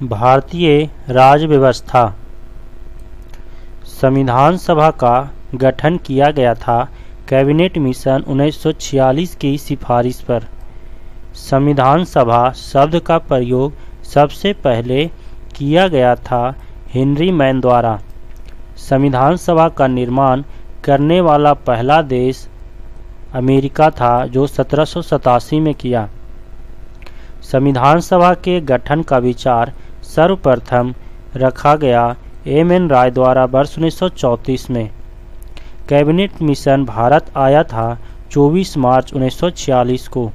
भारतीय राज्य व्यवस्था। संविधान सभा का गठन किया गया था कैबिनेट मिशन 1946 की सिफारिश पर। संविधान सभा शब्द का प्रयोग सबसे पहले किया गया था हेनरी मैन द्वारा। संविधान सभा का निर्माण करने वाला पहला देश अमेरिका था, जो 1787 में किया। संविधान सभा के गठन का विचार सर्वप्रथम रखा गया एम.एन. राय द्वारा वर्ष 1934 में। कैबिनेट मिशन भारत आया था 24 मार्च 1946 को।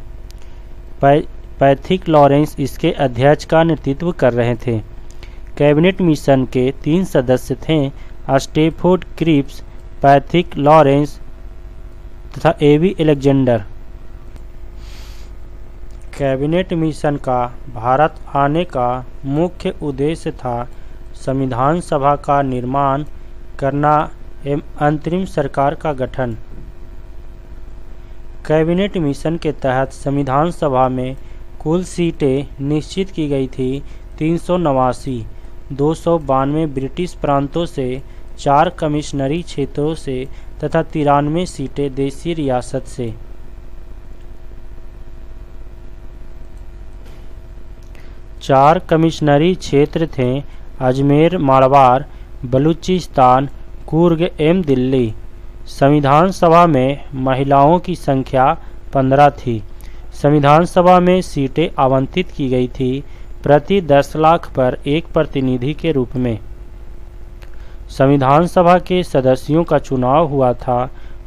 पैथिक लॉरेंस इसके अध्यक्ष का नेतृत्व कर रहे थे। कैबिनेट मिशन के 3 सदस्य थे, स्टेफोर्ड क्रिप्स, पैथिक लॉरेंस तथा ए.वी. अलेक्जेंडर। कैबिनेट मिशन का भारत आने का मुख्य उद्देश्य था संविधान सभा का निर्माण करना एवं अंतरिम सरकार का गठन। कैबिनेट मिशन के तहत संविधान सभा में कुल सीटें निश्चित की गई थी 389, 292 ब्रिटिश प्रांतों से, 4 कमिश्नरी क्षेत्रों से तथा 93 सीटें देशी रियासत से। चार कमिश्नरी क्षेत्र थे अजमेर, मारवाड़, बलूचिस्तान, कुर्ग एवं दिल्ली। संविधान सभा में महिलाओं की संख्या 15 थी। संविधान सभा में सीटें आवंटित की गई थी प्रति 10 लाख पर एक प्रतिनिधि के रूप में। संविधान सभा के सदस्यों का चुनाव हुआ था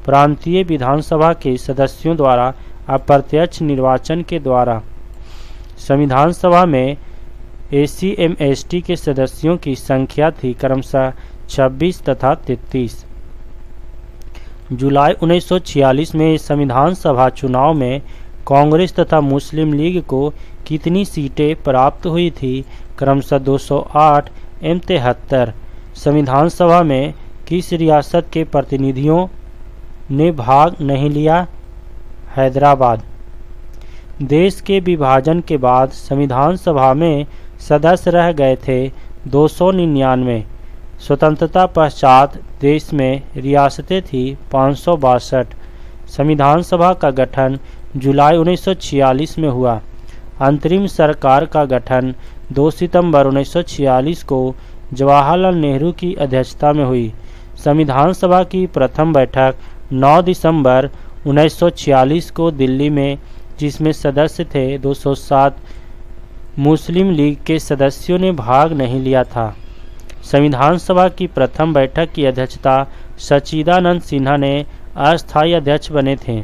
प्रांतीय विधानसभा के सदस्यों द्वारा अप्रत्यक्ष निर्वाचन के द्वारा। संविधान सभा में एससी एवं एसटी के सदस्यों की संख्या थी क्रमशः 26 तथा 33। जुलाई 1946 में संविधान सभा चुनाव में कांग्रेस तथा मुस्लिम लीग को कितनी सीटें प्राप्त हुई थी? क्रमशः 208 एवं 73। संविधान सभा में किस रियासत के प्रतिनिधियों ने भाग नहीं लिया? हैदराबाद। देश के विभाजन के बाद संविधान सभा में सदस्य रह गए थे 299। स्वतंत्रता पश्चात देश में रियासतें थी 562। संविधान सभा का गठन जुलाई 1946 में हुआ। अंतरिम सरकार का गठन 2 सितंबर 1946 को जवाहरलाल नेहरू की अध्यक्षता में हुई। संविधान सभा की प्रथम बैठक 9 दिसंबर 1946 को दिल्ली में, जिसमें सदस्य थे 207। मुस्लिम लीग के सदस्यों ने भाग नहीं लिया था। संविधान सभा की प्रथम बैठक की अध्यक्षता सच्चिदानंद सिन्हा ने अस्थायी अध्यक्ष बने थे।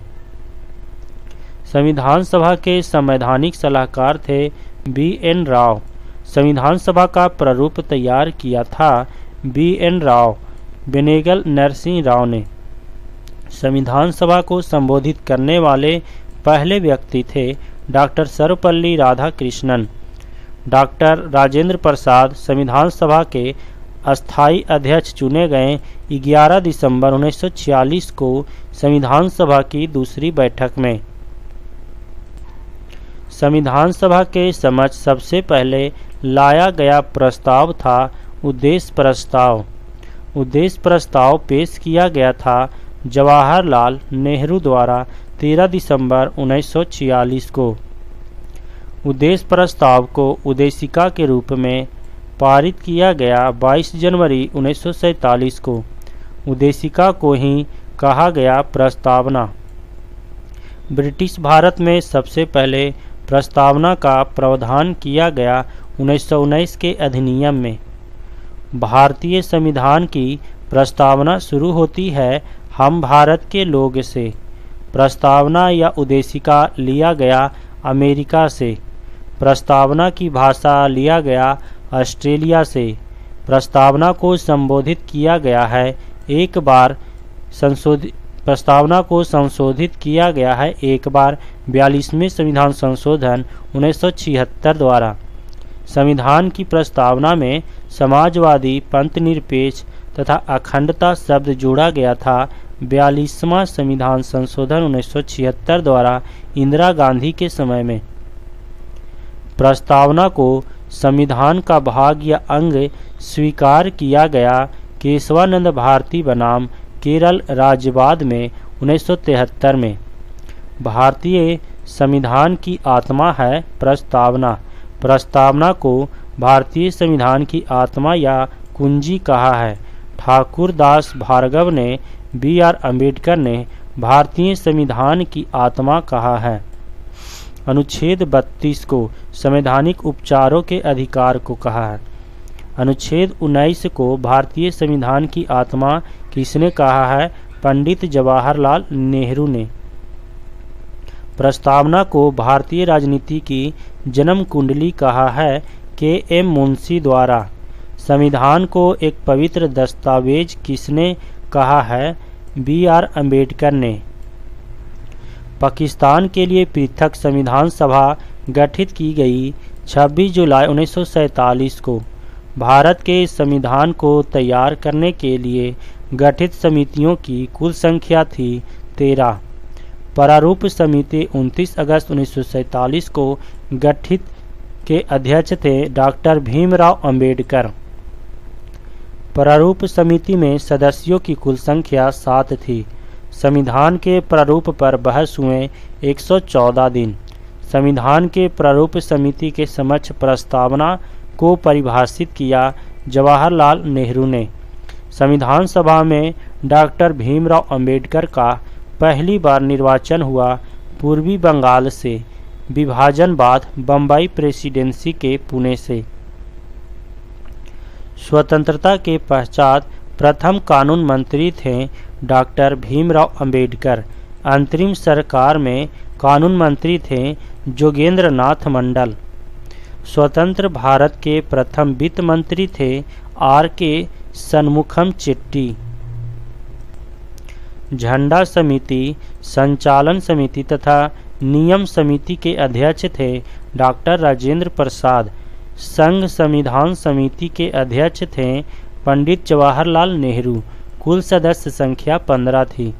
संविधान सभा के संवैधानिक सलाहकार थे बी.एन. राव। संविधान सभा का प्रारूप तैयार किया था बी.एन. राव, बेनेगल नरसिंह राव ने। संविधान सभा को संबोधित करने वाले पहले व्यक्ति थे डॉक्टर सर्वपल्ली राधाकृष्णन। डॉक्टर राजेंद्र प्रसाद संविधान सभा के अस्थायी अध्यक्ष चुने गए। 11 दिसंबर 1946 को संविधान सभा की दूसरी बैठक में संविधान सभा के समक्ष सबसे पहले लाया गया प्रस्ताव था उद्देश्य प्रस्ताव। उद्देश्य प्रस्ताव पेश किया गया था जवाहरलाल नेहरू द्वारा 13 दिसंबर 1946 को। उद्देश्य प्रस्ताव को उद्देशिका के रूप में पारित किया गया 22 जनवरी 1947 को। उद्देशिका को ही कहा गया प्रस्तावना। ब्रिटिश भारत में सबसे पहले प्रस्तावना का प्रावधान किया गया 1919 के अधिनियम में। भारतीय संविधान की प्रस्तावना शुरू होती है हम भारत के लोग से। प्रस्तावना या उद्देशिका लिया गया अमेरिका से। प्रस्तावना की भाषा लिया गया ऑस्ट्रेलिया से। प्रस्तावना को संबोधित किया गया है एक बार प्रस्तावना को संशोधित किया गया है एक बार 42वें संविधान संशोधन 1976 द्वारा। संविधान की प्रस्तावना में समाजवादी, पंथनिरपेक्ष तथा अखंडता शब्द जोड़ा गया था। 42वां संविधान संशोधन 1976 द्वारा इंदिरा गांधी के समय में। प्रस्तावना को संविधान का भाग या अंग स्वीकार किया गया। केशवानंद भारती बनाम केरल राज्यवाद में 1973 में। भारतीय संविधान की आत्मा है प्रस्तावना। प्रस्तावना को भारतीय संविधान की आत्मा या कुंजी कहा है। ठाकुर दास भार्गव ने B.R. अम्बेडकर ने भारतीय संविधान की आत्मा कहा है। अनुच्छेद 32 को संवैधानिक उपचारों के अधिकार को कहा है। अनुच्छेद 19 को भारतीय संविधान की आत्मा किसने कहा है? पंडित जवाहरलाल नेहरू ने। प्रस्तावना को भारतीय राजनीति की जन्म कुंडली कहा है K.M. मुंशी द्वारा। संविधान को एक पवित्र दस्तावेज किसने कहा है? B.R. अम्बेडकर ने। पाकिस्तान के लिए पृथक संविधान सभा गठित की गई 26 जुलाई 1947 को। भारत के संविधान को तैयार करने के लिए गठित समितियों की कुल संख्या थी 13। प्रारूप समिति 29 अगस्त 1947 को गठित के अध्यक्ष थे डॉक्टर भीमराव अंबेडकर। प्रारूप समिति में सदस्यों की कुल संख्या 7 थी। संविधान के प्रारूप पर बहस हुए 114 दिन। संविधान के प्रारूप समिति के समक्ष प्रस्तावना को परिभाषित किया जवाहरलाल नेहरू ने। संविधान सभा में डॉक्टर भीमराव अंबेडकर का पहली बार निर्वाचन हुआ। पूर्वी बंगाल से, विभाजन बाद बम्बई प्रेसिडेंसी के पुणे से। स्वतंत्रता के पश्चात प्रथम कानून मंत्री थे डॉक्टर भीमराव अंबेडकर। अंतरिम सरकार में कानून मंत्री थे जोगेंद्र नाथ मंडल। स्वतंत्र भारत के प्रथम वित्त मंत्री थे R.K. सन्मुखम चेट्टी। झंडा समिति, संचालन समिति तथा नियम समिति के अध्यक्ष थे डॉक्टर राजेंद्र प्रसाद। संघ संविधान समिति के अध्यक्ष थे पंडित जवाहरलाल नेहरू। कुल सदस्य संख्या 15 थी।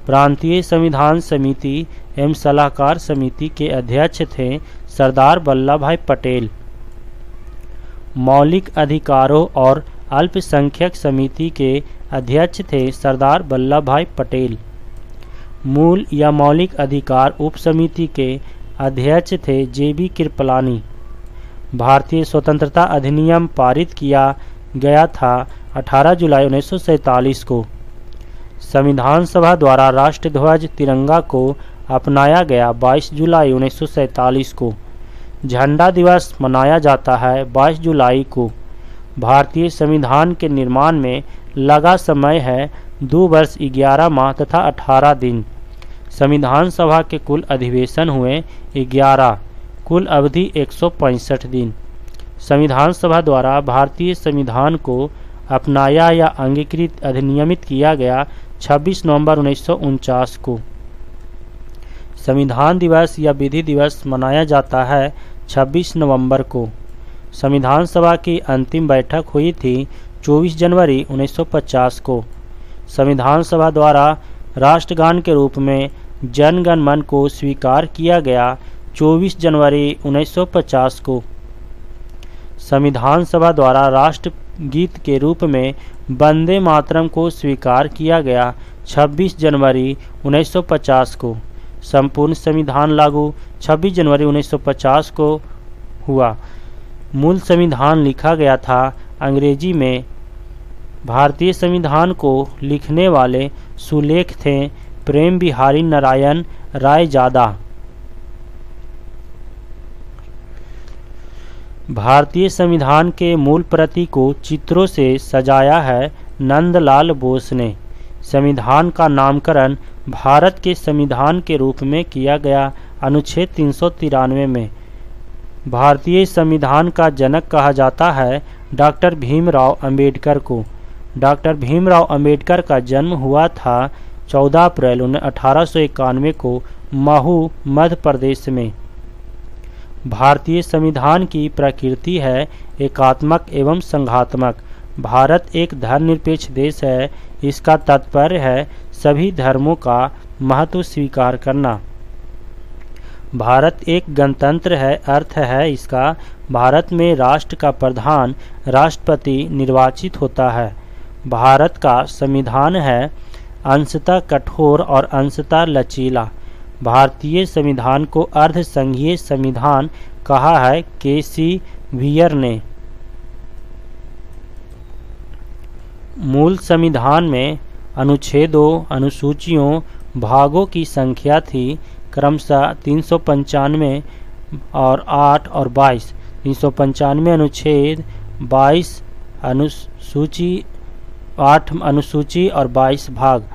प्रांतीय संविधान समिति एवं सलाहकार समिति के अध्यक्ष थे सरदार वल्लभ भाई पटेल। मौलिक अधिकारों और अल्पसंख्यक समिति के अध्यक्ष थे सरदार वल्लभ भाई पटेल। मूल या मौलिक अधिकार उप समिति के अध्यक्ष थे J.B. कृपलानी। भारतीय स्वतंत्रता अधिनियम पारित किया गया था 18 जुलाई 1947 को। संविधान सभा द्वारा राष्ट्रध्वज तिरंगा को अपनाया गया 22 जुलाई 1947 को। झंडा दिवस मनाया जाता है 22 जुलाई को। भारतीय संविधान के निर्माण में लगा समय है 2 वर्ष 11 माह तथा 18 दिन। संविधान सभा के कुल अधिवेशन हुए 11। कुल अवधि 165 दिन। संविधान सभा द्वारा भारतीय संविधान को अपनाया या अंगीकृत अधिनियमित किया गया 26 नवंबर 1949 को। संविधान दिवस या विधि दिवस मनाया जाता है 26 नवंबर को। संविधान सभा की अंतिम बैठक हुई थी 24 जनवरी 1950 को। संविधान सभा द्वारा राष्ट्रगान के रूप में जन गण मन को स्वीकार किया गया 24 जनवरी 1950 को। संविधान सभा द्वारा राष्ट्रगीत के रूप में वंदे मातरम को स्वीकार किया गया 26 जनवरी 1950 को। संपूर्ण संविधान लागू 26 जनवरी 1950 को हुआ। मूल संविधान लिखा गया था अंग्रेजी में। भारतीय संविधान को लिखने वाले सुलेख थे प्रेम बिहारी नारायण रायजादा। भारतीय संविधान के मूल प्रति को चित्रों से सजाया है नंदलाल बोस ने। संविधान का नामकरण भारत के संविधान के रूप में किया गया अनुच्छेद 393 में। भारतीय संविधान का जनक कहा जाता है डॉक्टर भीमराव अंबेडकर को। डॉक्टर भीमराव अंबेडकर का जन्म हुआ था 14 अप्रैल 1891 को महू, मध्य प्रदेश में। भारतीय संविधान की प्रकृति है एकात्मक एवं संघात्मक। भारत एक धर्मनिरपेक्ष देश है। इसका तात्पर्य है सभी धर्मों का महत्व स्वीकार करना। भारत एक गणतंत्र है, अर्थ है इसका भारत में राष्ट्र का प्रधान राष्ट्रपति निर्वाचित होता है। भारत का संविधान है अंशतः कठोर और अंशतः लचीला। भारतीय संविधान को अर्ध संघीय संविधान कहा है के.सी. वियर ने। मूल संविधान में अनुच्छेदों, अनुसूचियों, भागों की संख्या थी क्रमशः 395 और 8 और 22। 395 अनुच्छेद, 22 अनुसूची, 8 अनुसूची और 22 भाग।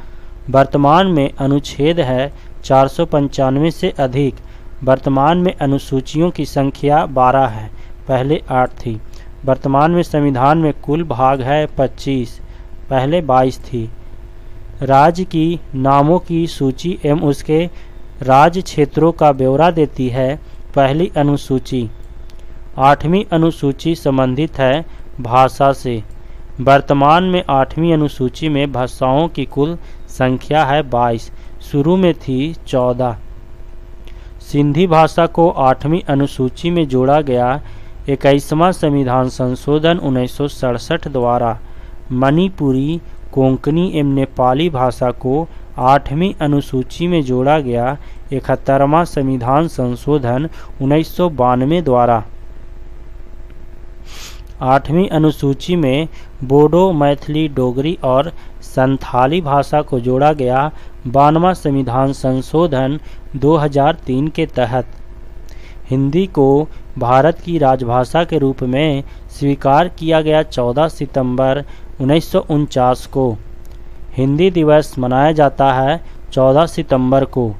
वर्तमान में अनुच्छेद है 495 से अधिक। वर्तमान में अनुसूचियों की संख्या 12 है, पहले 8 थी। वर्तमान में संविधान में कुल भाग है 25, पहले 22 थी। राज्य की नामों की सूची एवं उसके राज्य क्षेत्रों का ब्यौरा देती है पहली अनुसूची। 8वीं अनुसूची संबंधित है भाषा से। वर्तमान में 8वीं अनुसूची में भाषाओं की कुल संख्या है 22, शुरू में थी 14। सिंधी भाषा को 8वीं अनुसूची में जोड़ा गया। 21वां संविधान संशोधन 1967 द्वारा मणिपुरी, कोंकणी एवं नेपाली भाषा को 8वीं अनुसूची में जोड़ा गया। 71वां संविधान संशोधन 1992 द्वारा 8वीं अनुसूची में बोडो, मैथिली, डोगरी और संथाली भाषा को जोड़ा गया। 92वां संविधान संशोधन 2003 के तहत हिंदी को भारत की राजभाषा के रूप में स्वीकार किया गया। 14 सितंबर 1949 को हिंदी दिवस मनाया जाता है। 14 सितंबर को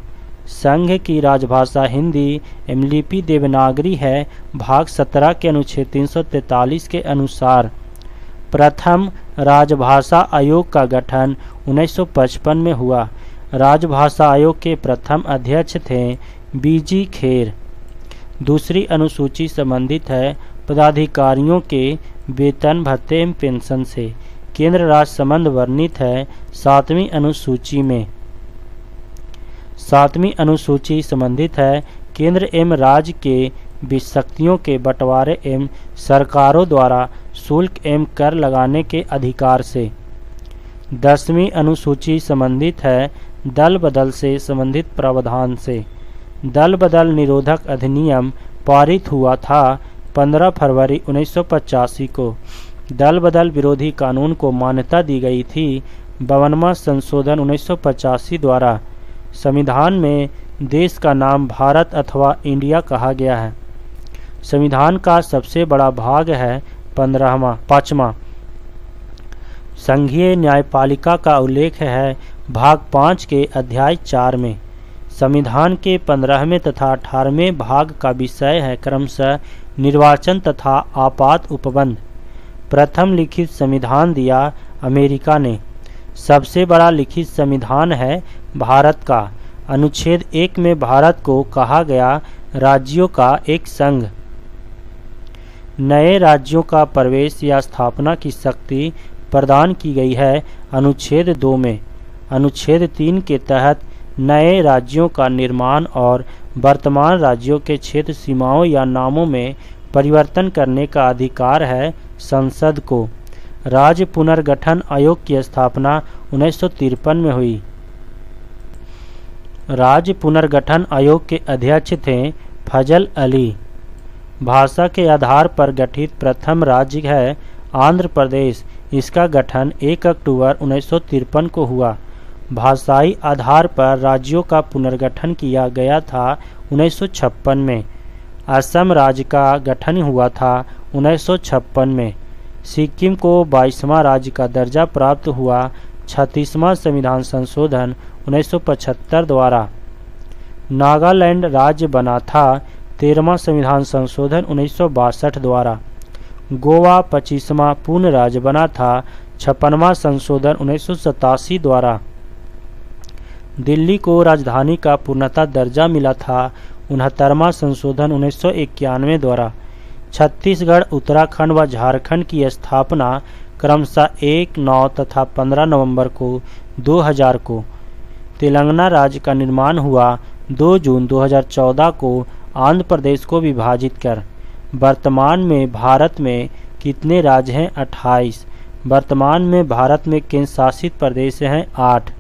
संघ की राजभाषा हिंदी एवं लिपि देवनागरी है। भाग 17 के अनुच्छेद 343 के अनुसार प्रथम राजभाषा आयोग का गठन 1955 में हुआ। राजभाषा आयोग के प्रथम अध्यक्ष थे बीजी खेर। दूसरी अनुसूची संबंधित है पदाधिकारियों के वेतन, भत्ते एवं पेंशन से। केंद्र राज्य संबंध वर्णित है 7वीं अनुसूची में। 7वीं अनुसूची संबंधित है केंद्र एवं राज्य के शक्तियों के बंटवारे एवं सरकारों द्वारा शुल्क एवं कर लगाने के अधिकार से। 10वीं अनुसूची संबंधित है दल बदल से संबंधित प्रावधान से। दल बदल निरोधक अधिनियम पारित हुआ था 15 फरवरी 1985 को। दल बदल विरोधी कानून को मान्यता दी गई थी 52वां संशोधन 1985 द्वारा। संविधान में देश का नाम भारत अथवा इंडिया कहा गया है। संविधान का सबसे बड़ा भाग है 5वां। संघीय न्यायपालिका का उल्लेख है भाग 5 के अध्याय 4 में। संविधान के 15वें तथा 18वें भाग का विषय है क्रमशः निर्वाचन तथा आपात उपबंध। प्रथम लिखित संविधान दिया अमेरिका ने। सबसे बड़ा लिखित संविधान है भारत का। अनुच्छेद 1 में भारत को कहा गया राज्यों का एक संघ। नए राज्यों का प्रवेश या स्थापना की शक्ति प्रदान की गई है अनुच्छेद 2 में। अनुच्छेद 3 के तहत नए राज्यों का निर्माण और वर्तमान राज्यों के क्षेत्र सीमाओं या नामों में परिवर्तन करने का अधिकार है संसद को। राज्य पुनर्गठन आयोग की स्थापना 1953 में हुई। राज्य पुनर्गठन आयोग के अध्यक्ष थे फजल अली। भाषा के आधार पर गठित प्रथम राज्य है आंध्र प्रदेश। इसका गठन 1 अक्टूबर 1953 को हुआ। भाषाई आधार पर राज्यों का पुनर्गठन किया गया था 1956 में। असम राज्य का गठन हुआ था 1956 में। सिक्किम को 22वां राज्य का दर्जा प्राप्त हुआ 36वां संविधान संशोधन 1975 द्वारा। नागालैंड राज्य बना था 13वां संविधान संशोधन 1962 द्वारा। गोवा 25वां पूर्ण राज्य बना था 56वां संशोधन 1987 द्वारा। दिल्ली को राजधानी का पूर्णतः दर्जा मिला था 69वां संशोधन 1991 द्वारा। छत्तीसगढ़, उत्तराखंड व झारखंड की स्थापना क्रमशः 1, 9 तथा 15 नवंबर को 2000 को। तेलंगाना राज्य का निर्माण हुआ 2 जून 2014 को आंध्र प्रदेश को विभाजित कर। वर्तमान में भारत में कितने राज्य हैं? 28। वर्तमान में भारत में केंद्र शासित प्रदेश हैं 8।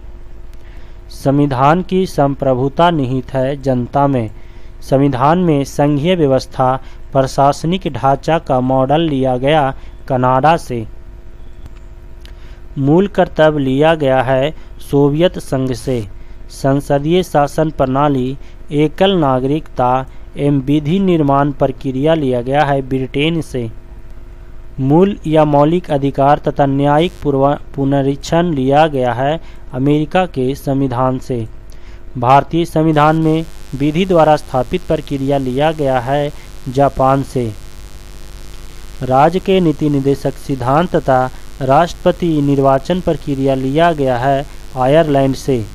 संविधान की संप्रभुता निहित है जनता में। संविधान में संघीय व्यवस्था प्रशासनिक ढांचा का मॉडल लिया गया कनाडा से। मूल कर्तव्य लिया गया है सोवियत संघ से। संसदीय शासन प्रणाली, एकल नागरिकता एवं विधि निर्माण प्रक्रिया लिया गया है ब्रिटेन से। मूल या मौलिक अधिकार तथा न्यायिक पुनरीक्षण लिया गया है अमेरिका के संविधान से। भारतीय संविधान में विधि द्वारा स्थापित प्रक्रिया लिया गया है जापान से। राज्य के नीति निर्देशक सिद्धांत तथा राष्ट्रपति निर्वाचन प्रक्रिया लिया गया है आयरलैंड से।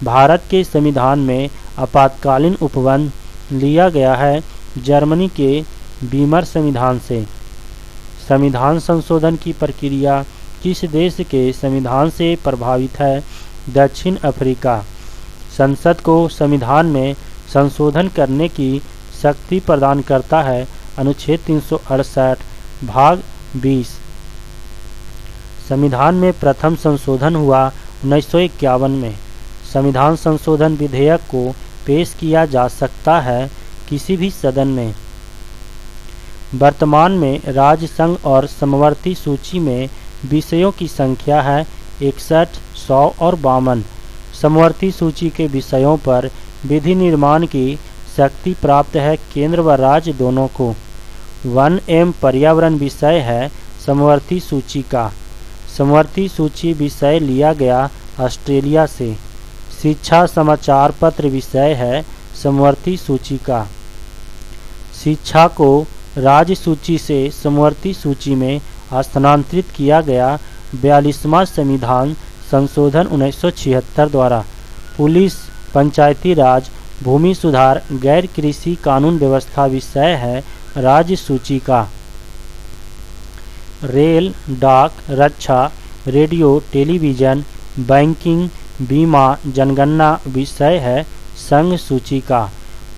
भारत के संविधान में आपातकालीन उपबंध लिया गया है जर्मनी के वीमर संविधान से। संविधान संशोधन की प्रक्रिया किस देश के संविधान से प्रभावित है? दक्षिण अफ्रीका। संसद को संविधान में संशोधन करने की शक्ति प्रदान करता है अनुच्छेद 368 भाग 20। संविधान में प्रथम संशोधन हुआ 1951 में। संविधान संशोधन विधेयक को पेश किया जा सकता है किसी भी सदन में। वर्तमान में राज्य संघ और समवर्ती सूची में विषयों की संख्या है 61, 100 और 52। समवर्ती सूची के विषयों पर विधि निर्माण की शक्ति प्राप्त है केंद्र व राज्य दोनों को। वन एवं पर्यावरण विषय है समवर्ती सूची का। समवर्ती सूची विषय लिया गया ऑस्ट्रेलिया से। शिक्षा समाचार पत्र विषय है समवर्ती सूची का। शिक्षा को राज्य सूची से समवर्ती सूची में स्थानांतरित किया गया 42वां संविधान संशोधन 1976 द्वारा। पुलिस, पंचायती राज, भूमि सुधार, गैर कृषि कानून व्यवस्था विषय है राज्य सूची का। रेल, डाक, रक्षा, रेडियो, टेलीविजन, बैंकिंग, बीमा, जनगणना विषय है संघ सूची का।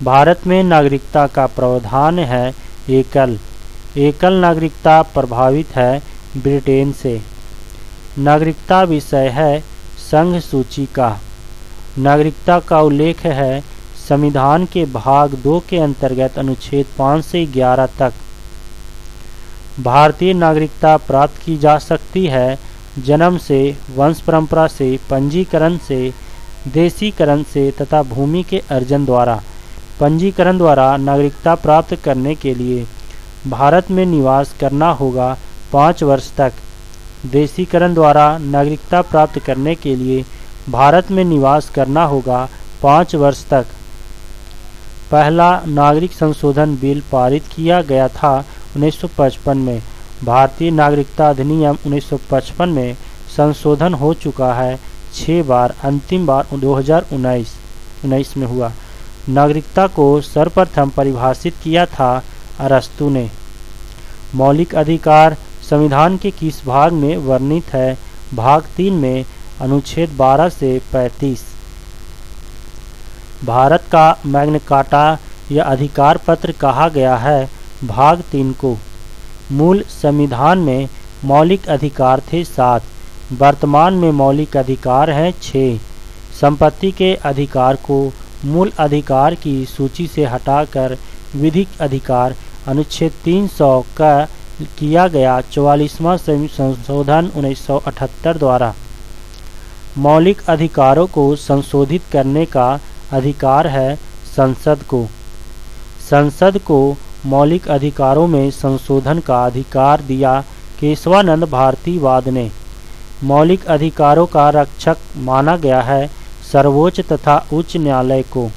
भारत में नागरिकता का प्रावधान है एकल नागरिकता प्रभावित है ब्रिटेन से। नागरिकता विषय है संघ सूची का। नागरिकता का उल्लेख है संविधान के भाग 2 के अंतर्गत अनुच्छेद 5 से 11 तक। भारतीय नागरिकता प्राप्त की जा सकती है जन्म से, वंश परंपरा से, पंजीकरण से, देशीकरण से तथा भूमि के अर्जन द्वारा। पंजीकरण द्वारा नागरिकता प्राप्त करने के लिए भारत में निवास करना होगा 5 वर्ष तक। देशीकरण द्वारा नागरिकता प्राप्त करने के लिए भारत में निवास करना होगा 5 वर्ष तक। पहला नागरिक संशोधन बिल पारित किया गया था 1955 में। भारतीय नागरिकता अधिनियम 1955 में संशोधन हो चुका है 6 बार, अंतिम बार 2019 में हुआ। नागरिकता को सर्वप्रथम परिभाषित किया था अरस्तू ने। मौलिक अधिकार संविधान के किस भाग में वर्णित है? भाग 3 में अनुच्छेद 12 से 35। भारत का मैग्ना कार्टा या अधिकार पत्र कहा गया है भाग 3 को। मूल संविधान में मौलिक अधिकार थे 7, वर्तमान में मौलिक अधिकार हैं 6। संपत्ति के अधिकार को मूल अधिकार की सूची से हटाकर विधिक अधिकार अनुच्छेद 300 का किया गया 44वां संशोधन 1978 द्वारा। मौलिक अधिकारों को संशोधित करने का अधिकार है संसद को। संसद को मौलिक अधिकारों में संशोधन का अधिकार दिया केशवानंद भारतीवाद ने। मौलिक अधिकारों का रक्षक माना गया है सर्वोच्च तथा उच्च न्यायालय को।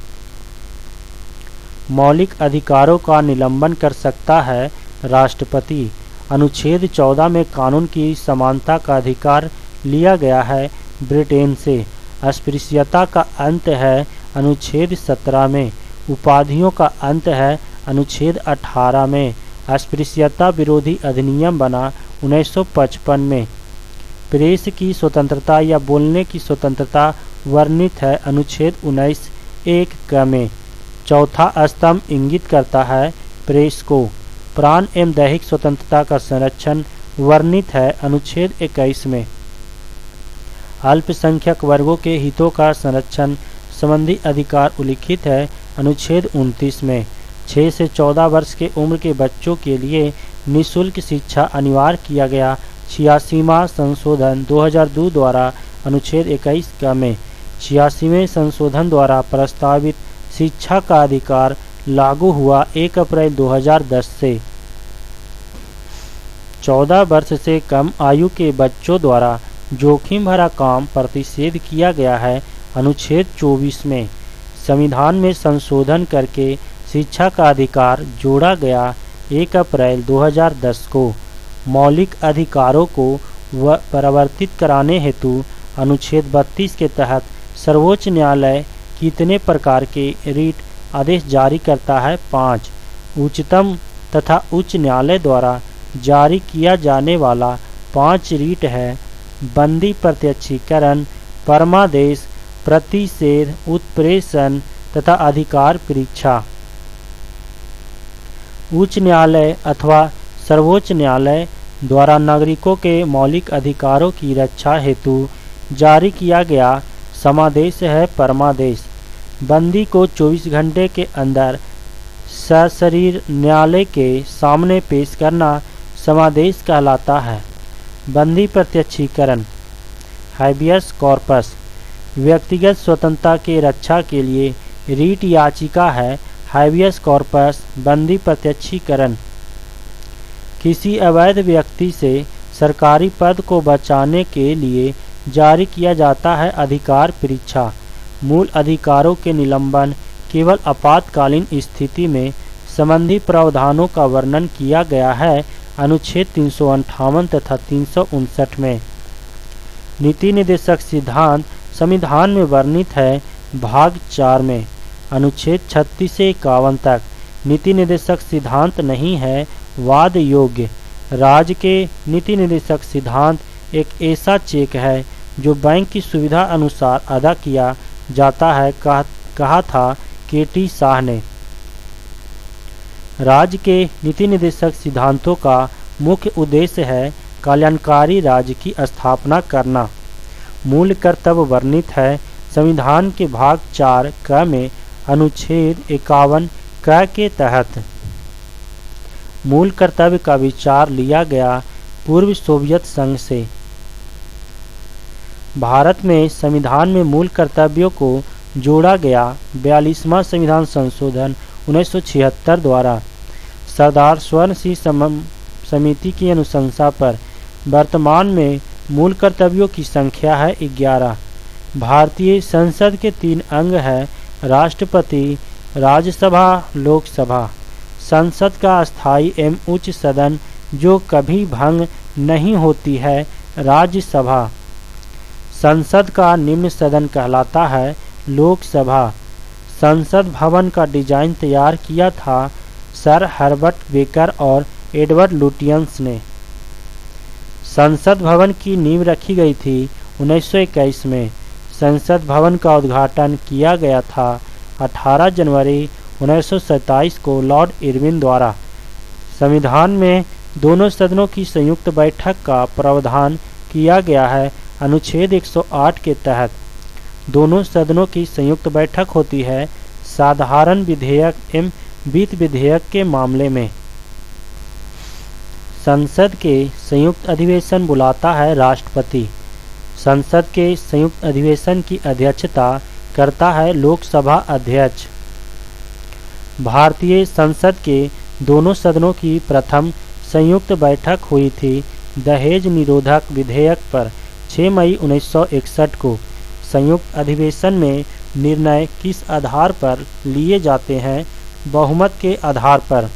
मौलिक अधिकारों का निलंबन कर सकता है राष्ट्रपति। अनुच्छेद 14 में कानून की समानता का अधिकार लिया गया है ब्रिटेन से। अस्पृश्यता का अंत है अनुच्छेद 17 में। उपाधियों का अंत है अनुच्छेद 18 में। अस्पृश्यता विरोधी अधिनियम बना 1955 में। प्रेस की स्वतंत्रता या बोलने की स्वतंत्रता वर्णित है अनुच्छेद 19 1 क में। चौथा स्तंभ इंगित करता है प्रेस को। प्राण एवं दैहिक स्वतंत्रता का संरक्षण वर्णित है अनुच्छेद 21 में। अल्पसंख्यक वर्गों के हितों का संरक्षण संबंधी अधिकार उल्लिखित है अनुच्छेद 29 में। 6 से 14 वर्ष के उम्र के बच्चों के लिए निःशुल्क शिक्षा अनिवार्य किया गया। 86वां संशोधन 2002 द्वारा अनुच्छेद 21 क में। 86वें संशोधन द्वारा प्रस्तावित शिक्षा का अधिकार लागू हुआ 1 अप्रैल 2010 से। 14 वर्ष से कम आयु के बच्चों द्वारा जोखिम भरा काम प्रतिषेध किया गया है अनुच्छेद 24 में। संविधान में संशोधन करके शिक्षा का अधिकार जोड़ा गया 1 अप्रैल 2010 को। मौलिक अधिकारों को परिवर्तित कराने हेतु अनुच्छेद 32 के तहत सर्वोच्च न्यायालय कितने प्रकार के रीट आदेश जारी करता है? 5। उच्चतम तथा उच्च न्यायालय द्वारा जारी किया जाने वाला 5 रीट है: बंदी प्रत्यक्षीकरण, परमादेश, प्रतिषेध, उत्प्रेषण तथा अधिकार परीक्षा। उच्च न्यायालय अथवा सर्वोच्च न्यायालय द्वारा नागरिकों के मौलिक अधिकारों की रक्षा हेतु जारी किया गया समादेश है परमादेश। बंदी को 24 घंटे के अंदर सशरीर न्यायालय के सामने पेश करना समादेश कहलाता है। बंदी प्रत्यक्षीकरण हैबियस कॉर्पस व्यक्तिगत स्वतंत्रता के रक्षा के लिए रीट याचिका है। हैबियस कॉर्पस बंदी प्रत्यक्षीकरण किसी अवैध व्यक्ति से सरकारी पद को बचाने के लिए जारी किया जाता है। अधिकार परीक्षा मूल अधिकारों के निलंबन केवल आपातकालीन स्थिति में संबंधी प्रावधानों का वर्णन किया गया है अनुच्छेद 358 तथा 359 में। नीति निर्देशक सिद्धांत संविधान में वर्णित है भाग 4 में। अनुच्छेद 36 से 51 तक नीति निर्देशक सिद्धांत नहीं है वाद योग्य। राज्य के नीति निर्देशक सिद्धांत एक ऐसा चेक है जो बैंक की सुविधा अनुसार अदा किया जाता है, कहा था के.टी. शाह ने। राज्य के नीति निर्देशक सिद्धांतों का मुख्य उद्देश्य है कल्याणकारी राज्य की स्थापना करना। मूल कर्तव्य वर्णित है संविधान के भाग 4 क में अनुच्छेद 51 क के तहत। मूल कर्तव्य का विचार लिया गया पूर्व सोवियत संघ से। भारत में संविधान में मूल कर्तव्यों को जोड़ा गया 42वां संविधान संशोधन 1976 द्वारा। सरदार स्वर्ण सिंह समिति की अनुशंसा पर वर्तमान में मूल कर्तव्यों की संख्या है 11। भारतीय संसद के 3 अंग हैं: राष्ट्रपति, राज्यसभा, लोकसभा। संसद का स्थायी एवं उच्च सदन जो कभी भंग नहीं होती है राज्यसभा। संसद का निम्न सदन कहलाता है लोकसभा। संसद भवन का डिजाइन तैयार किया था सर हर्बर्ट बेकर और एडवर्ड लुटियंस ने। संसद भवन की नींव रखी गई थी 1921 में। संसद भवन का उद्घाटन किया गया था 18 जनवरी 1927 को लॉर्ड इरविन द्वारा। संविधान में दोनों सदनों की संयुक्त बैठक का प्रावधान किया गया है अनुच्छेद 108 के तहत। दोनों सदनों की संयुक्त बैठक होती है साधारण विधेयक एवं वित्त विधेयक के मामले में। संसद के संयुक्त अधिवेशन बुलाता है राष्ट्रपति। संसद के संयुक्त अधिवेशन की अध्यक्षता करता है लोकसभा अध्यक्ष। भारतीय संसद के दोनों सदनों की प्रथम संयुक्त बैठक हुई थी दहेज निरोधक विधेयक पर 6 मई 1961 को। संयुक्त अधिवेशन में निर्णय किस आधार पर लिए जाते हैं? बहुमत के आधार पर।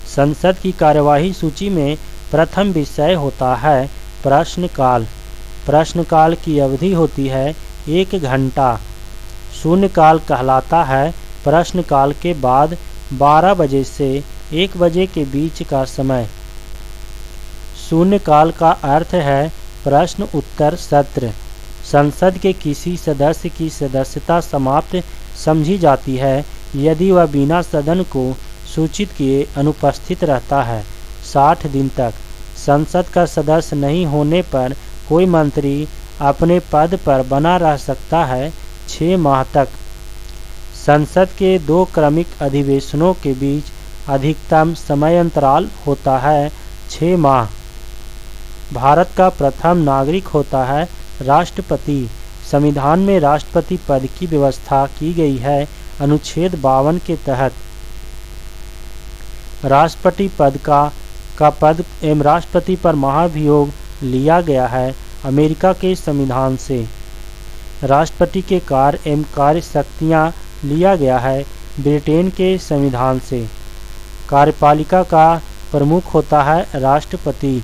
संसद की कार्यवाही सूची में प्रथम विषय होता है प्रश्नकाल। प्रश्नकाल की अवधि होती है 1 घंटा। शून्यकाल कहलाता है प्रश्नकाल के बाद 12 बजे से 1 बजे के बीच का समय। शून्यकाल का अर्थ है प्रश्न उत्तर सत्र। संसद के किसी सदस्य की सदस्यता समाप्त समझी जाती है यदि वह बिना सदन को सूचित किए अनुपस्थित रहता है 60 दिन तक। संसद का सदस्य नहीं होने पर कोई मंत्री अपने पद पर बना रह सकता है 6 माह तक। संसद के 2 क्रमिक अधिवेशनों के बीच अधिकतम समय अंतराल होता है 6 माह। भारत का प्रथम नागरिक होता है राष्ट्रपति। संविधान में राष्ट्रपति पद की व्यवस्था की गई है अनुच्छेद 52 के तहत। राष्ट्रपति पद का पद एवं राष्ट्रपति पर महाभियोग लिया गया है अमेरिका के संविधान से। राष्ट्रपति के कार्य एवं कार्य शक्तियाँ लिया गया है ब्रिटेन के संविधान से। कार्यपालिका का प्रमुख होता है राष्ट्रपति।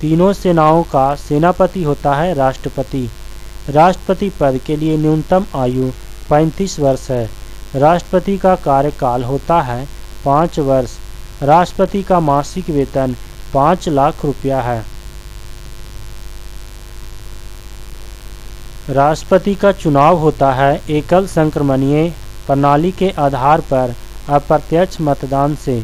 तीनों सेनाओं का सेनापति होता है राष्ट्रपति। राष्ट्रपति पद के लिए न्यूनतम आयु 35 वर्ष है। राष्ट्रपति का कार्यकाल होता है 5 वर्ष। राष्ट्रपति का मासिक वेतन 5 लाख रुपया है। राष्ट्रपति का चुनाव होता है एकल संक्रमणीय प्रणाली के आधार पर अप्रत्यक्ष मतदान से।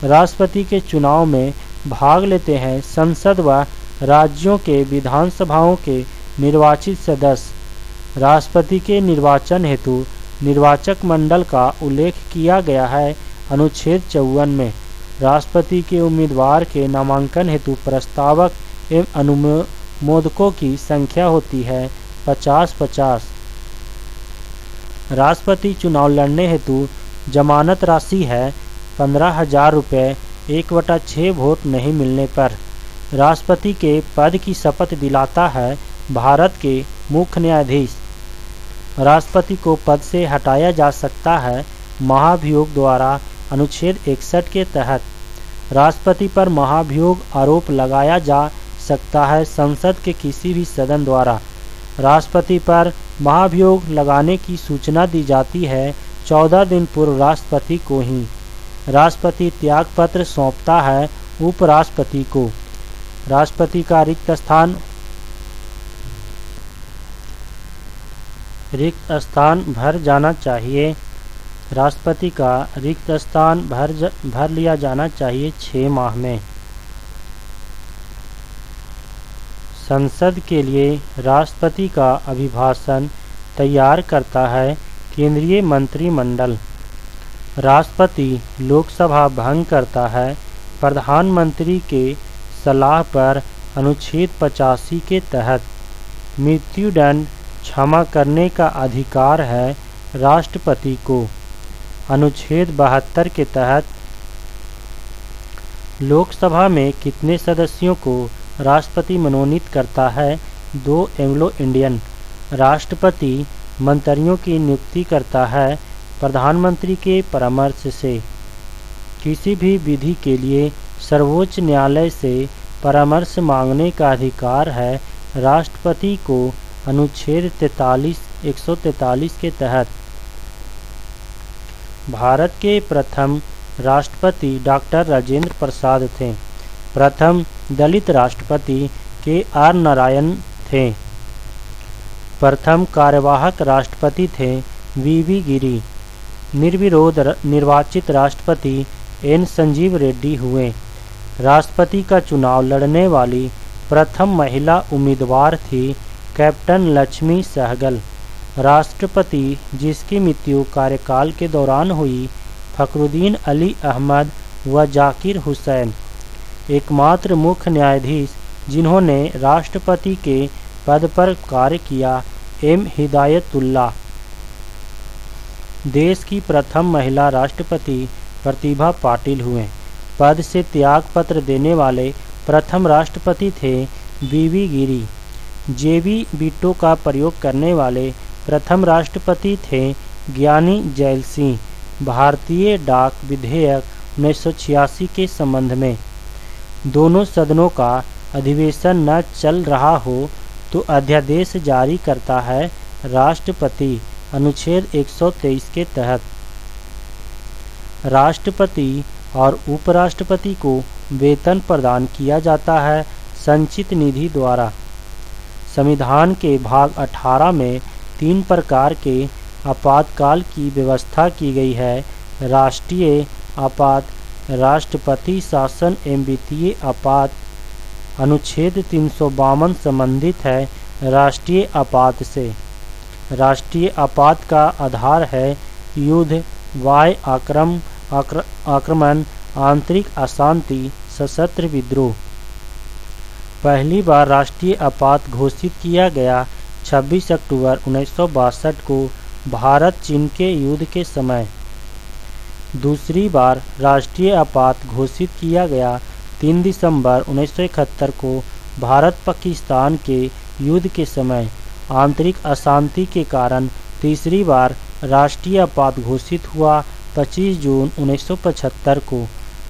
राष्ट्रपति के चुनाव में भाग लेते हैं संसद व राज्यों के विधानसभाओं के निर्वाचित सदस्य। राष्ट्रपति के निर्वाचन हेतु निर्वाचक मंडल का उल्लेख किया गया है अनुच्छेद 54 में। राष्ट्रपति के उम्मीदवार के नामांकन हेतु प्रस्तावक एवं अनुमोदकों की संख्या होती है 50-50। राष्ट्रपति चुनाव लड़ने हेतु जमानत राशि है 15,000 रुपये 1/6 वोट नहीं मिलने पर। राष्ट्रपति के पद की शपथ दिलाता है भारत के मुख्य न्यायाधीश। राष्ट्रपति को पद से हटाया जा सकता है महाभियोग द्वारा अनुच्छेद 61 के तहत। राष्ट्रपति पर महाभियोग आरोप लगाया जा सकता है संसद के किसी भी सदन द्वारा। राष्ट्रपति पर महाभियोग लगाने की सूचना दी जाती है 14 दिन पूर्व राष्ट्रपति को ही। राष्ट्रपति त्याग पत्र सौंपता है उपराष्ट्रपति को। राष्ट्रपति का रिक्त स्थान भर जाना चाहिए। राष्ट्रपति का रिक्त स्थान भर लिया जाना चाहिए 6 माह में। संसद के लिए राष्ट्रपति का अभिभाषण तैयार करता है केंद्रीय मंत्रिमंडल। राष्ट्रपति लोकसभा भंग करता है प्रधानमंत्री के सलाह पर अनुच्छेद 85 के तहत। मृत्युदंड क्षमा करने का अधिकार है राष्ट्रपति को अनुच्छेद 72 के तहत। लोकसभा में कितने सदस्यों को राष्ट्रपति मनोनीत करता है? 2 एंग्लो इंडियन। राष्ट्रपति मंत्रियों की नियुक्ति करता है प्रधानमंत्री के परामर्श से। किसी भी विधि के लिए सर्वोच्च न्यायालय से परामर्श मांगने का अधिकार है राष्ट्रपति को अनुच्छेद 143 के तहत। भारत के प्रथम राष्ट्रपति डॉक्टर राजेंद्र प्रसाद थे। प्रथम दलित राष्ट्रपति KR नारायण थे। प्रथम कार्यवाहक राष्ट्रपति थे VV गिरी। निर्विरोध निर्वाचित राष्ट्रपति N संजीव रेड्डी हुए। राष्ट्रपति का चुनाव लड़ने वाली प्रथम महिला उम्मीदवार थी कैप्टन लक्ष्मी सहगल। राष्ट्रपति जिसकी मृत्यु कार्यकाल के दौरान हुई फखरुद्दीन अली अहमद व जाकिर हुसैन। एकमात्र मुख्य न्यायाधीश जिन्होंने राष्ट्रपति के पद पर कार्य किया M हिदायतुल्लाह। देश की प्रथम महिला राष्ट्रपति प्रतिभा पाटिल हुए। पद से त्याग पत्र देने वाले प्रथम राष्ट्रपति थे VV गिरी। JV वीटो का प्रयोग करने वाले प्रथम राष्ट्रपति थे ज्ञानी जैल सिंह। भारतीय डाक विधेयक 1986 के संबंध में दोनों सदनों का अधिवेशन न चल रहा हो तो अध्यादेश जारी करता है राष्ट्रपति अनुच्छेद 123 के तहत। राष्ट्रपति और उपराष्ट्रपति को वेतन प्रदान किया जाता है संचित निधि द्वारा। संविधान के भाग 18 में 3 प्रकार के आपातकाल की व्यवस्था की गई है। राष्ट्रीय आपात, राष्ट्रपति शासन एवं वित्तीय आपात। अनुच्छेद 352 संबंधित है राष्ट्रीय आपात से। राष्ट्रीय आपात का आधार है युद्ध, बाह्य आक्रमण, आंतरिक अशांति, सशस्त्र विद्रोह। पहली बार राष्ट्रीय आपात घोषित किया गया 26 अक्टूबर 1962 को भारत चीन के युद्ध के समय। दूसरी बार राष्ट्रीय आपात घोषित किया गया 3 दिसंबर 1971 को भारत पाकिस्तान के युद्ध के समय। आंतरिक अशांति के कारण तीसरी बार राष्ट्रीय आपात घोषित हुआ 25 जून 1975 को।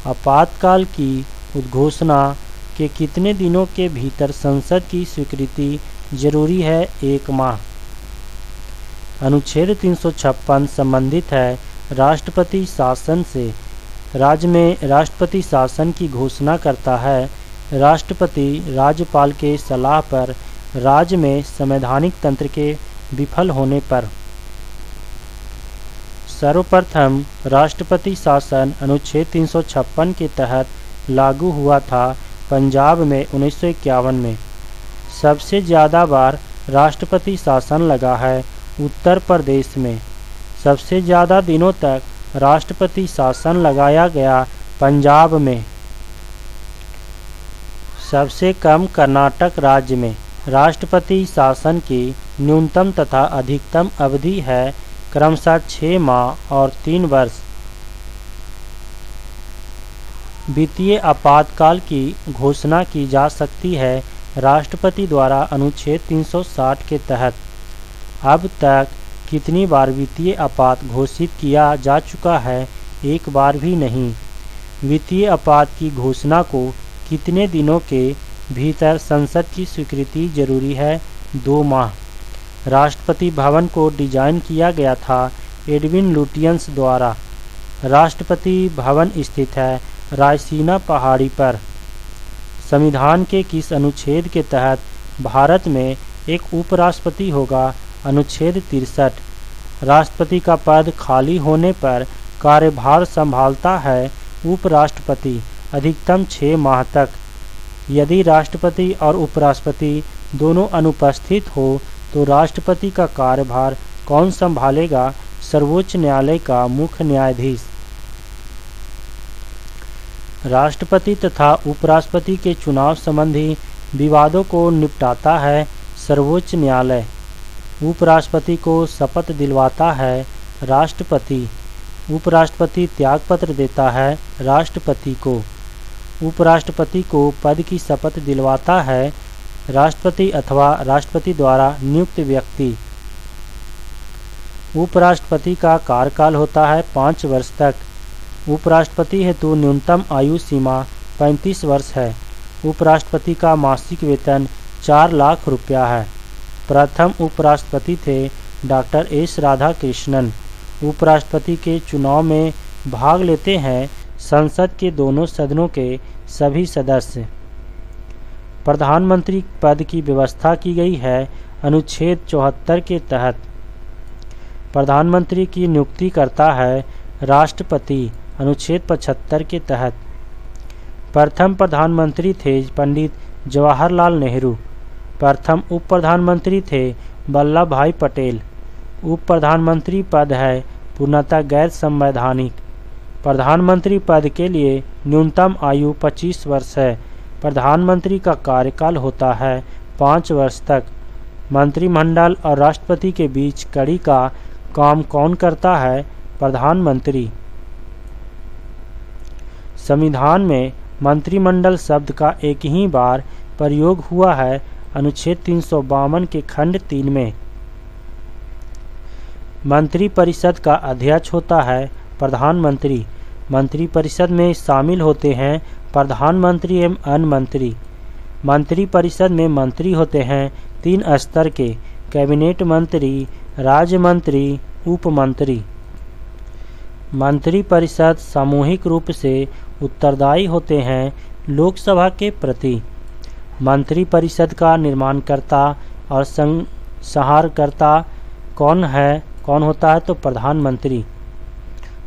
आपातकाल की उद्घोषणा के कितने दिनों के भीतर संसद की स्वीकृति जरूरी है? 1 माह। अनुच्छेद 356 संबंधित है राष्ट्रपति शासन से। राज्य में राष्ट्रपति शासन की घोषणा करता है। राष्ट्रपति राज्यपाल के सलाह पर राज्य में संवैधानिक तंत्र के विफल होने पर। सर्वप्रथम राष्ट्रपति शासन अनुच्छेद 356 के तहत लागू हुआ था पंजाब में 1951 में। सबसे ज़्यादा बार राष्ट्रपति शासन लगा है उत्तर प्रदेश में। सबसे ज़्यादा दिनों तक राष्ट्रपति शासन लगाया गया पंजाब में। सबसे कम कर्नाटक राज्य में। राष्ट्रपति शासन की न्यूनतम तथा अधिकतम अवधि है क्रमशः 6 माह और 3 वर्ष। वित्तीय आपातकाल की घोषणा की जा सकती है राष्ट्रपति द्वारा अनुच्छेद 360 के तहत। अब तक कितनी बार वित्तीय आपात घोषित किया जा चुका है? 1 बार भी नहीं। वित्तीय आपात की घोषणा को कितने दिनों के भीतर संसद की स्वीकृति जरूरी है? 2 माह। राष्ट्रपति भवन को डिजाइन किया गया था एडविन लुटियंस द्वारा। राष्ट्रपति भवन स्थित है रायसीना पहाड़ी पर। संविधान के किस अनुच्छेद के तहत भारत में एक उपराष्ट्रपति होगा? अनुच्छेद 63। राष्ट्रपति का पद खाली होने पर कार्यभार संभालता है उपराष्ट्रपति अधिकतम 6 माह तक। यदि राष्ट्रपति और उपराष्ट्रपति दोनों अनुपस्थित हो तो राष्ट्रपति का कार्यभार कौन संभालेगा? सर्वोच्च न्यायालय का मुख्य न्यायाधीश। राष्ट्रपति तथा उपराष्ट्रपति के चुनाव संबंधी विवादों को निपटाता है सर्वोच्च न्यायालय। उपराष्ट्रपति को शपथ दिलवाता है राष्ट्रपति। उपराष्ट्रपति त्यागपत्र देता है राष्ट्रपति को। उपराष्ट्रपति को पद की शपथ दिलवाता है राष्ट्रपति अथवा राष्ट्रपति द्वारा नियुक्त व्यक्ति। उपराष्ट्रपति का कार्यकाल होता है 5 वर्ष तक। उपराष्ट्रपति हेतु न्यूनतम आयु सीमा 35 वर्ष है। उपराष्ट्रपति का मासिक वेतन 4 लाख रुपया है। प्रथम उपराष्ट्रपति थे डॉक्टर एस राधाकृष्णन। उपराष्ट्रपति के चुनाव में भाग लेते हैं संसद के दोनों सदनों के सभी सदस्य। प्रधानमंत्री पद की व्यवस्था की गई है अनुच्छेद 74 के तहत। प्रधानमंत्री की नियुक्ति करता है राष्ट्रपति अनुच्छेद 75 के तहत। प्रथम प्रधानमंत्री थे पंडित जवाहरलाल नेहरू। प्रथम उप प्रधानमंत्री थे वल्लभ भाई पटेल। उप प्रधानमंत्री पद है पूर्णतः गैर संवैधानिक। प्रधानमंत्री पद के लिए न्यूनतम आयु 25 वर्ष है। प्रधानमंत्री का कार्यकाल होता है 5 वर्ष तक। मंत्रिमंडल और राष्ट्रपति के बीच कड़ी का काम कौन करता है? प्रधानमंत्री। संविधान में मंत्रिमंडल शब्द का एक ही बार प्रयोग हुआ है अनुच्छेद 352 के खंड 3 में। मंत्रिपरिषद का अध्यक्ष होता है प्रधानमंत्री। मंत्रिपरिषद में शामिल होते हैं प्रधानमंत्री एवं अन्य मंत्री। मंत्रिपरिषद में मंत्री होते हैं 3 स्तर के: कैबिनेट मंत्री, राज्य मंत्री, उप मंत्री। मंत्रिपरिषद सामूहिक रूप से उत्तरदायी होते हैं लोकसभा के प्रति। मंत्रिपरिषद का निर्माणकर्ता और संहारकर्ता कौन होता है? तो प्रधानमंत्री।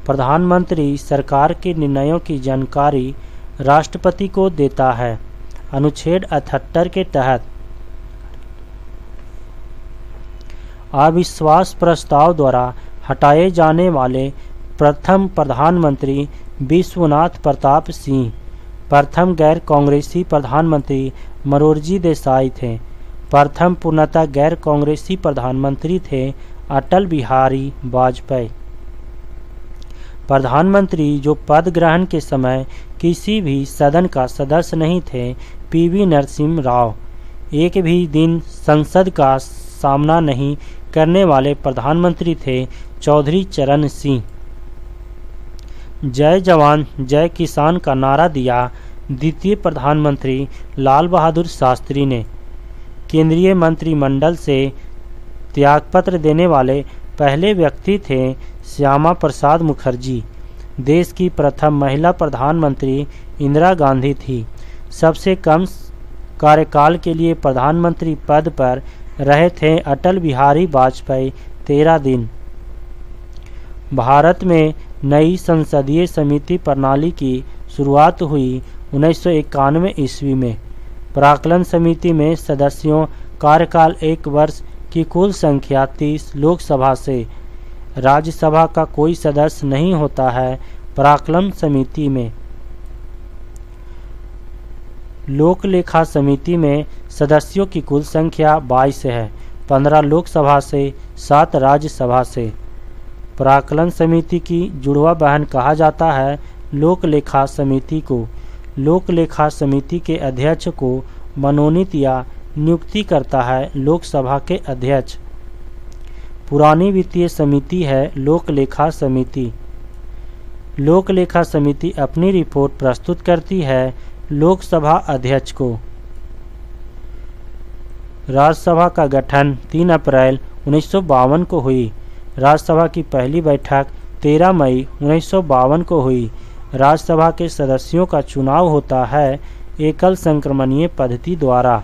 प्रधानमंत्री सरकार के निर्णयों की जानकारी राष्ट्रपति को देता है। अनुच्छेद 78 के तहत अविश्वास प्रस्ताव द्वारा हटाए जाने वाले प्रथम प्रधानमंत्री विश्वनाथ प्रताप सिंह, प्रथम गैर कांग्रेसी प्रधानमंत्री मोरारजी देसाई थे, प्रथम पूर्णतः गैर कांग्रेसी प्रधानमंत्री थे अटल बिहारी वाजपेयी। प्रधानमंत्री जो पद ग्रहण के समय किसी भी सदन का सदस्य नहीं थे, पीवी नरसिम्हा राव। एक भी दिन संसद का सामना नहीं करने वाले प्रधानमंत्री थे चौधरी चरण सिंह। जय जवान जय किसान का नारा दिया द्वितीय प्रधानमंत्री लाल बहादुर शास्त्री ने। केंद्रीय मंत्रिमंडल से त्यागपत्र देने वाले पहले व्यक्ति थे श्यामा प्रसाद मुखर्जी। देश की प्रथम महिला प्रधानमंत्री इंदिरा गांधी थी। सबसे कम कार्यकाल के लिए प्रधानमंत्री पद पर रहे थे अटल बिहारी वाजपेयी 13 दिन। भारत में नई संसदीय समिति प्रणाली की शुरुआत हुई 1991 ईस्वी में। प्राक्कलन समिति में सदस्यों कार्यकाल 1 वर्ष की कुल संख्या 30 लोकसभा से। राज्यसभा का कोई सदस्य नहीं होता है प्राक्कलन समिति में। लोक लेखा समिति में सदस्यों की कुल संख्या 22 है, 15 लोकसभा से, 7 राज्यसभा से। प्राक्कलन समिति की जुड़वा बहन कहा जाता है लोक लेखा समिति को। लोक लेखा समिति के अध्यक्ष को मनोनीत या नियुक्ति करता है लोकसभा के अध्यक्ष। पुरानी वित्तीय समिति है लोक लेखा समिति। लोक लेखा समिति अपनी रिपोर्ट प्रस्तुत करती है लोकसभा अध्यक्ष को। राज्यसभा का गठन 3 अप्रैल 1952 को हुई। राज्यसभा की पहली बैठक 13 मई 1952 को हुई। राज्यसभा के सदस्यों का चुनाव होता है एकल संक्रमणीय पद्धति द्वारा।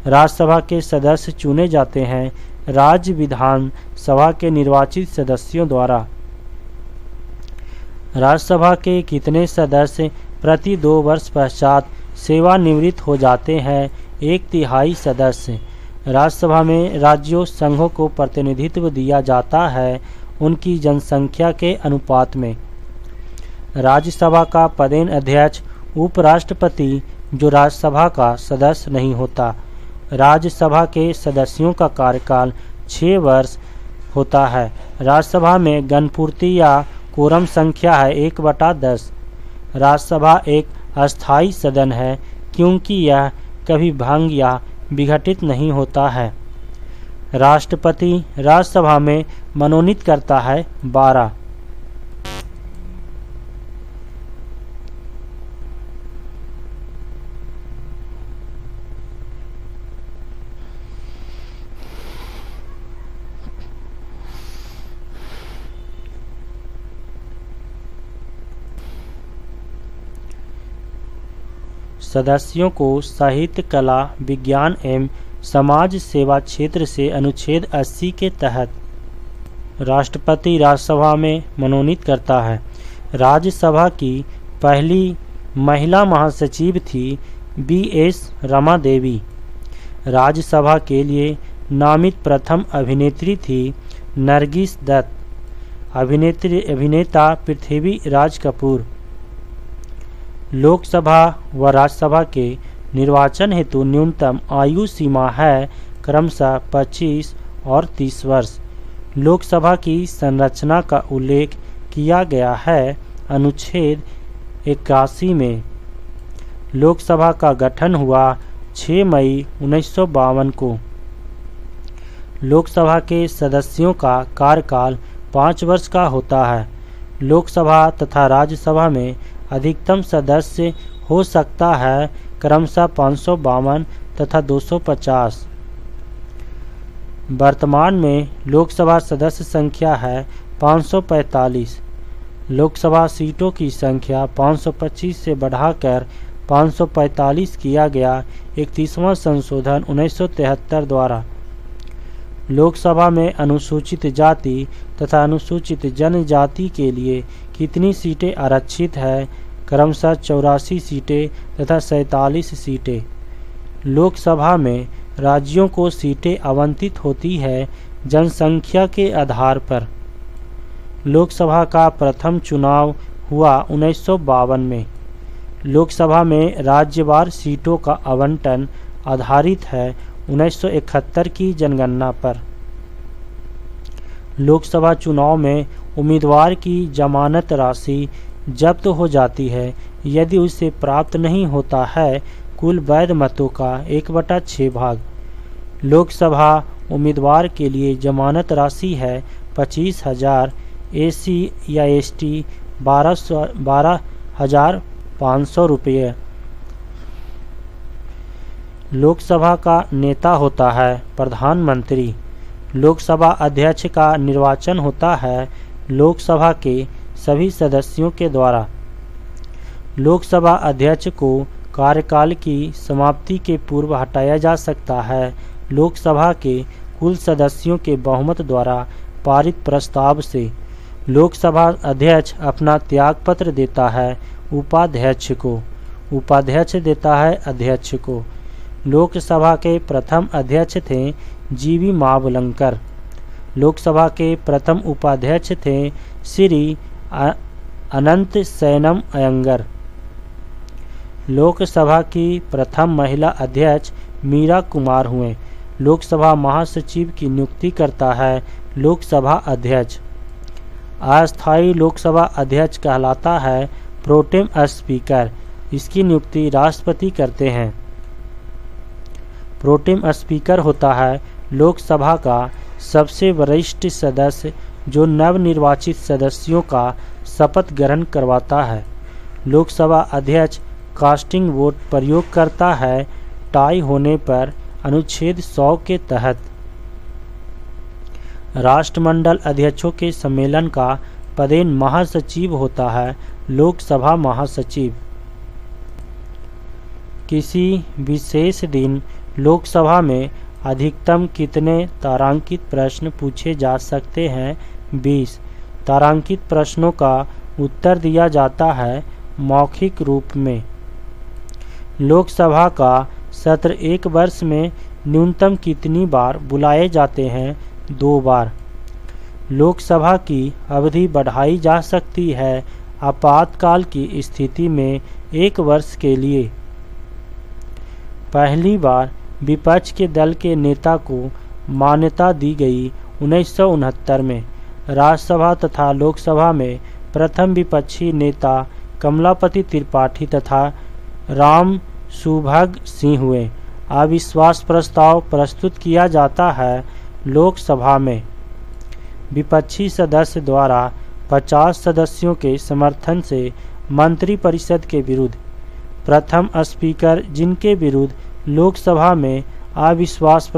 राज्यसभा के सदस्य चुने जाते हैं राज्य विधान सभा के निर्वाचित सदस्यों द्वारा। राज्यसभा के कितने सदस्य प्रति 2 वर्ष पश्चात सेवानिवृत्त हो जाते हैं? 1/3 सदस्य। राज्यसभा में राज्यों संघों को प्रतिनिधित्व दिया जाता है उनकी जनसंख्या के अनुपात में। राज्यसभा का पदेन अध्यक्ष उपराष्ट्रपति जो राज्यसभा का सदस्य नहीं होता। राज्यसभा के सदस्यों का कार्यकाल 6 वर्ष होता है। राज्यसभा में गणपूर्ति या कोरम संख्या है 1/10। राज्यसभा एक अस्थायी सदन है क्योंकि यह कभी भंग या विघटित नहीं होता है। राष्ट्रपति राज्यसभा में मनोनीत करता है 12। सदस्यों को साहित्य, कला, विज्ञान एवं समाज सेवा क्षेत्र से अनुच्छेद 80 के तहत राष्ट्रपति राज्यसभा में मनोनीत करता है। राज्यसभा की पहली महिला महासचिव थी B.S. रमा देवी। राज्यसभा के लिए नामित प्रथम अभिनेत्री थी नरगिस दत्त। अभिनेता पृथ्वीराज कपूर। लोकसभा व राज्यसभा के निर्वाचन हेतु न्यूनतम आयु सीमा है क्रमशः 25 और 30 वर्ष। लोकसभा की संरचना का उल्लेख किया गया है अनुच्छेद 81 में। लोकसभा का गठन हुआ 6 मई 1952 को। लोकसभा के सदस्यों का कार्यकाल 5 वर्ष का होता है। लोकसभा तथा राज्यसभा में अधिकतम सदस्य हो सकता है क्रमशः 552 तथा 250। वर्तमान में लोकसभा सदस्य संख्या है 545। लोकसभा सीटों की संख्या 525 से बढ़ाकर 545 किया गया 31वां संशोधन 1973 द्वारा। लोकसभा में अनुसूचित जाति तथा अनुसूचित जनजाति के लिए कितनी सीटें आरक्षित है? क्रमशः 84 सीटें तथा 47 सीटें। लोकसभा में राज्यों को सीटें आवंटित होती है जनसंख्या के आधार पर। लोकसभा का प्रथम चुनाव हुआ 1952 में। लोकसभा में राज्यवार सीटों का आवंटन आधारित है 1971 की जनगणना पर। लोकसभा चुनाव में उम्मीदवार की जमानत राशि जब्त हो जाती है यदि उसे प्राप्त नहीं होता है कुल वैध मतों का 1/6 भाग। लोकसभा उम्मीदवार के लिए जमानत राशि है 25,000, एसी या एसटी 12,500 रुपये। लोकसभा का नेता होता है प्रधानमंत्री। लोकसभा अध्यक्ष का निर्वाचन होता है लोकसभा के सभी सदस्यों के द्वारा। लोकसभा अध्यक्ष को कार्यकाल की समाप्ति के पूर्व हटाया जा सकता है लोकसभा के कुल सदस्यों के बहुमत द्वारा पारित प्रस्ताव से। लोकसभा अध्यक्ष अपना त्यागपत्र देता है उपाध्यक्ष को, उपाध्यक्ष देता है अध्यक्ष को। लोकसभा के प्रथम अध्यक्ष थे जीवी मावलंकर। लोकसभा के प्रथम उपाध्यक्ष थे श्री अनंत सैनम अयंगर। लोकसभा की प्रथम महिला अध्यक्ष मीरा कुमार हुए। लोकसभा महासचिव की नियुक्ति करता है लोकसभा अध्यक्ष। अस्थायी लोकसभा अध्यक्ष कहलाता है प्रोटेम स्पीकर। इसकी नियुक्ति राष्ट्रपति करते हैं। प्रोटेम स्पीकर होता है लोकसभा का सबसे वरिष्ठ सदस्य जो नवनिर्वाचित सदस्यों का शपथ ग्रहण करवाता है। लोकसभा अध्यक्ष कास्टिंग वोट प्रयोग करता है टाई होने पर अनुच्छेद 100 के तहत। राष्ट्रमंडल अध्यक्षों के सम्मेलन का पदेन महासचिव होता है लोकसभा महासचिव। किसी विशेष दिन लोकसभा में अधिकतम कितने तारांकित प्रश्न पूछे जा सकते हैं? 20 तारांकित प्रश्नों का उत्तर दिया जाता है मौखिक रूप में। लोकसभा का सत्र एक वर्ष में न्यूनतम कितनी बार बुलाए जाते हैं? 2 बार। लोकसभा की अवधि बढ़ाई जा सकती है आपातकाल की स्थिति में 1 वर्ष के लिए। पहली बार विपक्ष के दल के नेता को मान्यता दी गई 1969 में। राज्यसभा तथा लोकसभा में प्रथम विपक्षी नेता कमलापति त्रिपाठी तथा राम सुभग सिंह हुए। अविश्वास प्रस्ताव प्रस्तुत किया जाता है लोकसभा में विपक्षी सदस्य द्वारा 50 सदस्यों के समर्थन से मंत्रिपरिषद के विरुद्ध। प्रथम स्पीकर जिनके विरुद्ध लोकसभा में अविश्वास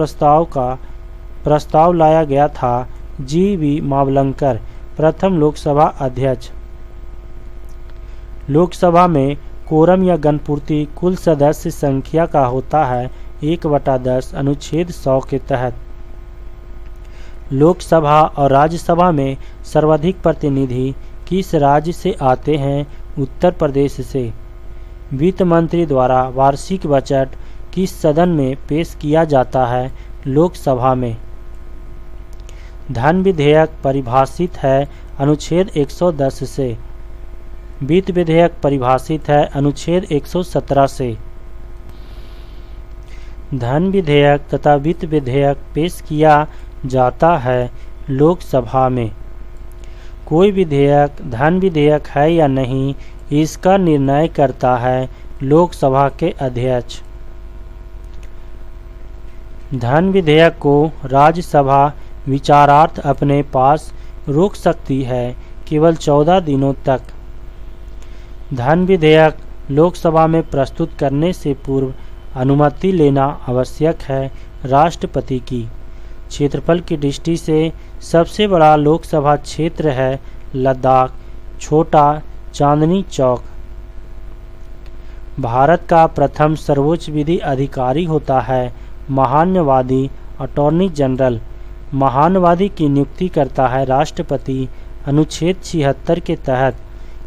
प्रस्ताव लाया गया था जीवी मावलंकर। प्रथम लोकसभा अध्यक्ष। लोकसभा में कोरम या गणपूर्ति कुल सदस्य संख्या का होता है 1/10 अनुच्छेद 100 के तहत। लोकसभा और राज्यसभा में सर्वाधिक प्रतिनिधि किस राज्य से आते हैं? उत्तर प्रदेश से। वित्त मंत्री द्वारा वार्षिक बजट किस सदन में पेश किया जाता है? लोकसभा में। धन विधेयक परिभाषित है अनुच्छेद 110 से। वित्त विधेयक परिभाषित है अनुच्छेद 117 से। धन विधेयक तथा वित्त विधेयक पेश किया जाता है लोकसभा में। कोई विधेयक धन विधेयक है या नहीं इसका निर्णय करता है लोकसभा के अध्यक्ष। धन विधेयक को राज्यसभा विचारार्थ अपने पास रोक सकती है केवल 14 दिनों तक। धन विधेयक लोकसभा में प्रस्तुत करने से पूर्व अनुमति लेना आवश्यक है राष्ट्रपति की। क्षेत्रफल की दृष्टि से सबसे बड़ा लोकसभा क्षेत्र है लद्दाख, छोटा चांदनी चौक। भारत का प्रथम सर्वोच्च विधि अधिकारी होता है महान्यवादी अटॉर्नी जनरल। महानवादी की नियुक्ति करता है राष्ट्रपति। अनुच्छेद 76 के तहत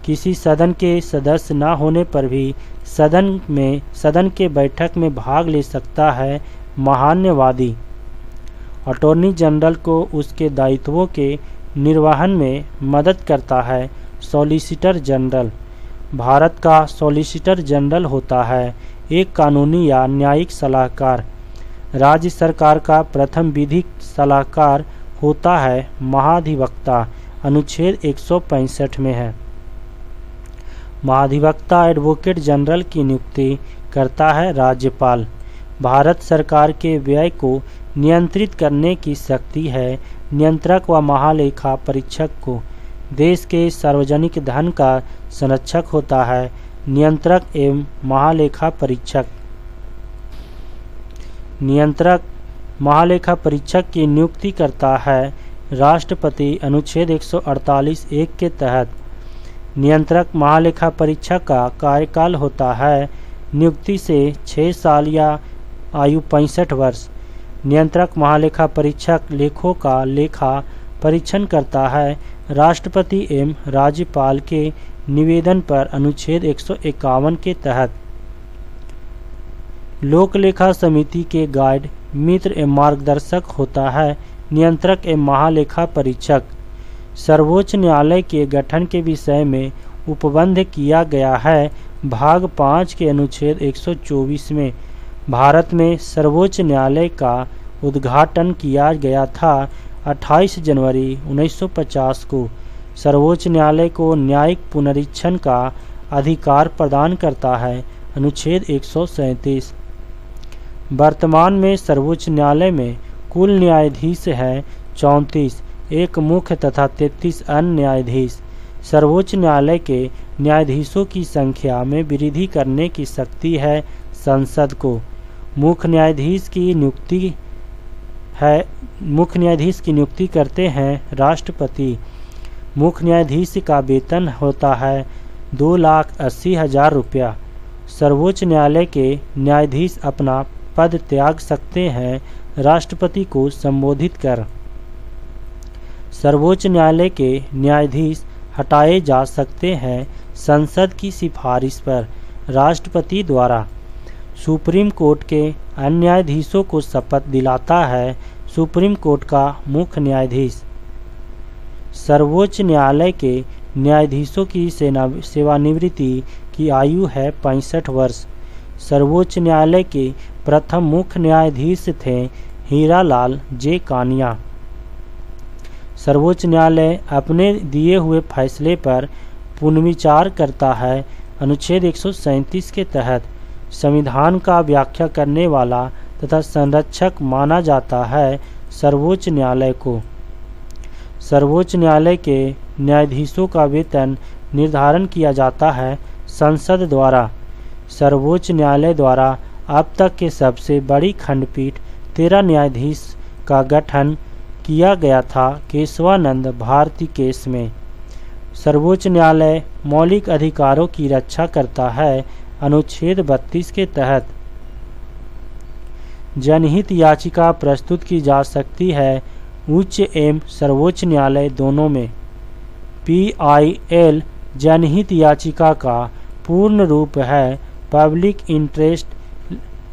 किसी सदन के सदस्य न होने पर भी सदन के बैठक में भाग ले सकता है महान्यवादी। अटॉर्नी जनरल को उसके दायित्वों के निर्वहन में मदद करता है सॉलिसिटर जनरल। भारत का सॉलिसिटर जनरल होता है एक कानूनी या न्यायिक सलाहकार। राज्य सरकार का प्रथम विधिक सलाहकार होता है महाधिवक्ता। अनुच्छेद 165 में है। महाधिवक्ता एडवोकेट जनरल की नियुक्ति करता है राज्यपाल। भारत सरकार के व्यय को नियंत्रित करने की शक्ति है नियंत्रक व महालेखा परीक्षक को। देश के सार्वजनिक धन का संरक्षक होता है नियंत्रक एवं महालेखा परीक्षक। नियंत्रक महालेखा परीक्षक की नियुक्ति करता है राष्ट्रपति। अनुच्छेद 148(1) के तहत नियंत्रक महालेखा परीक्षक का कार्यकाल होता है नियुक्ति से 6 साल या आयु 65 वर्ष। नियंत्रक महालेखा परीक्षक लेखों का लेखा परीक्षण करता है राष्ट्रपति एवं राज्यपाल के निवेदन पर। अनुच्छेद 151 के तहत लोक लेखा समिति के गाइड मित्र एवं मार्गदर्शक होता है नियंत्रक एवं महालेखा परीक्षक। सर्वोच्च न्यायालय के गठन के विषय में उपबंध किया गया है भाग 5 के अनुच्छेद 124 में। भारत में सर्वोच्च न्यायालय का उद्घाटन किया गया था 28 जनवरी 1950 को। सर्वोच्च न्यायालय को न्यायिक पुनरीक्षण का अधिकार प्रदान करता है। अनुच्छेद 137। वर्तमान में सर्वोच्च न्यायालय में कुल न्यायाधीश हैं 34, एक मुख्य तथा 33 अन्य न्यायाधीश। सर्वोच्च न्यायालय के न्यायाधीशों की संख्या में वृद्धि करने की शक्ति है संसद को। मुख्य न्यायाधीश की नियुक्ति करते हैं राष्ट्रपति। मुख्य न्यायाधीश का वेतन होता है 2,80,000 रुपया। सर्वोच्च न्यायालय के न्यायाधीश अपना पद त्याग सकते हैं राष्ट्रपति को संबोधित कर। सर्वोच्च न्यायालय के न्यायाधीश हटाए जा सकते हैं संसद की सिफारिश पर राष्ट्रपति द्वारा। सुप्रीम कोर्ट के अन्य न्यायाधीशों को शपथ दिलाता है सुप्रीम कोर्ट का मुख्य न्यायाधीश। सर्वोच्च न्यायालय के न्यायाधीशों की सेवानिवृत्ति की आयु है 65 वर्ष। सर्वोच्च न्यायालय के प्रथम मुख्य न्यायाधीश थे हीरालाल जे कानिया। सर्वोच्च न्यायालय अपने दिए हुए फैसले पर पुनर्विचार करता है। अनुच्छेद 137 के तहत संविधान का व्याख्या करने वाला तथा संरक्षक माना जाता है सर्वोच्च न्यायालय को। सर्वोच्च न्यायालय के न्यायाधीशों का वेतन निर्धारण किया जाता है संसद द्वारा। सर्वोच्च न्यायालय द्वारा अब तक के सबसे बड़ी खंडपीठ 13 न्यायाधीश का गठन किया गया था केशवानंद भारती केस में। सर्वोच्च न्यायालय मौलिक अधिकारों की रक्षा करता है। अनुच्छेद 32 के तहत जनहित याचिका प्रस्तुत की जा सकती है उच्च एवं सर्वोच्च न्यायालय दोनों में। PIL जनहित याचिका का पूर्ण रूप है पब्लिक इंटरेस्ट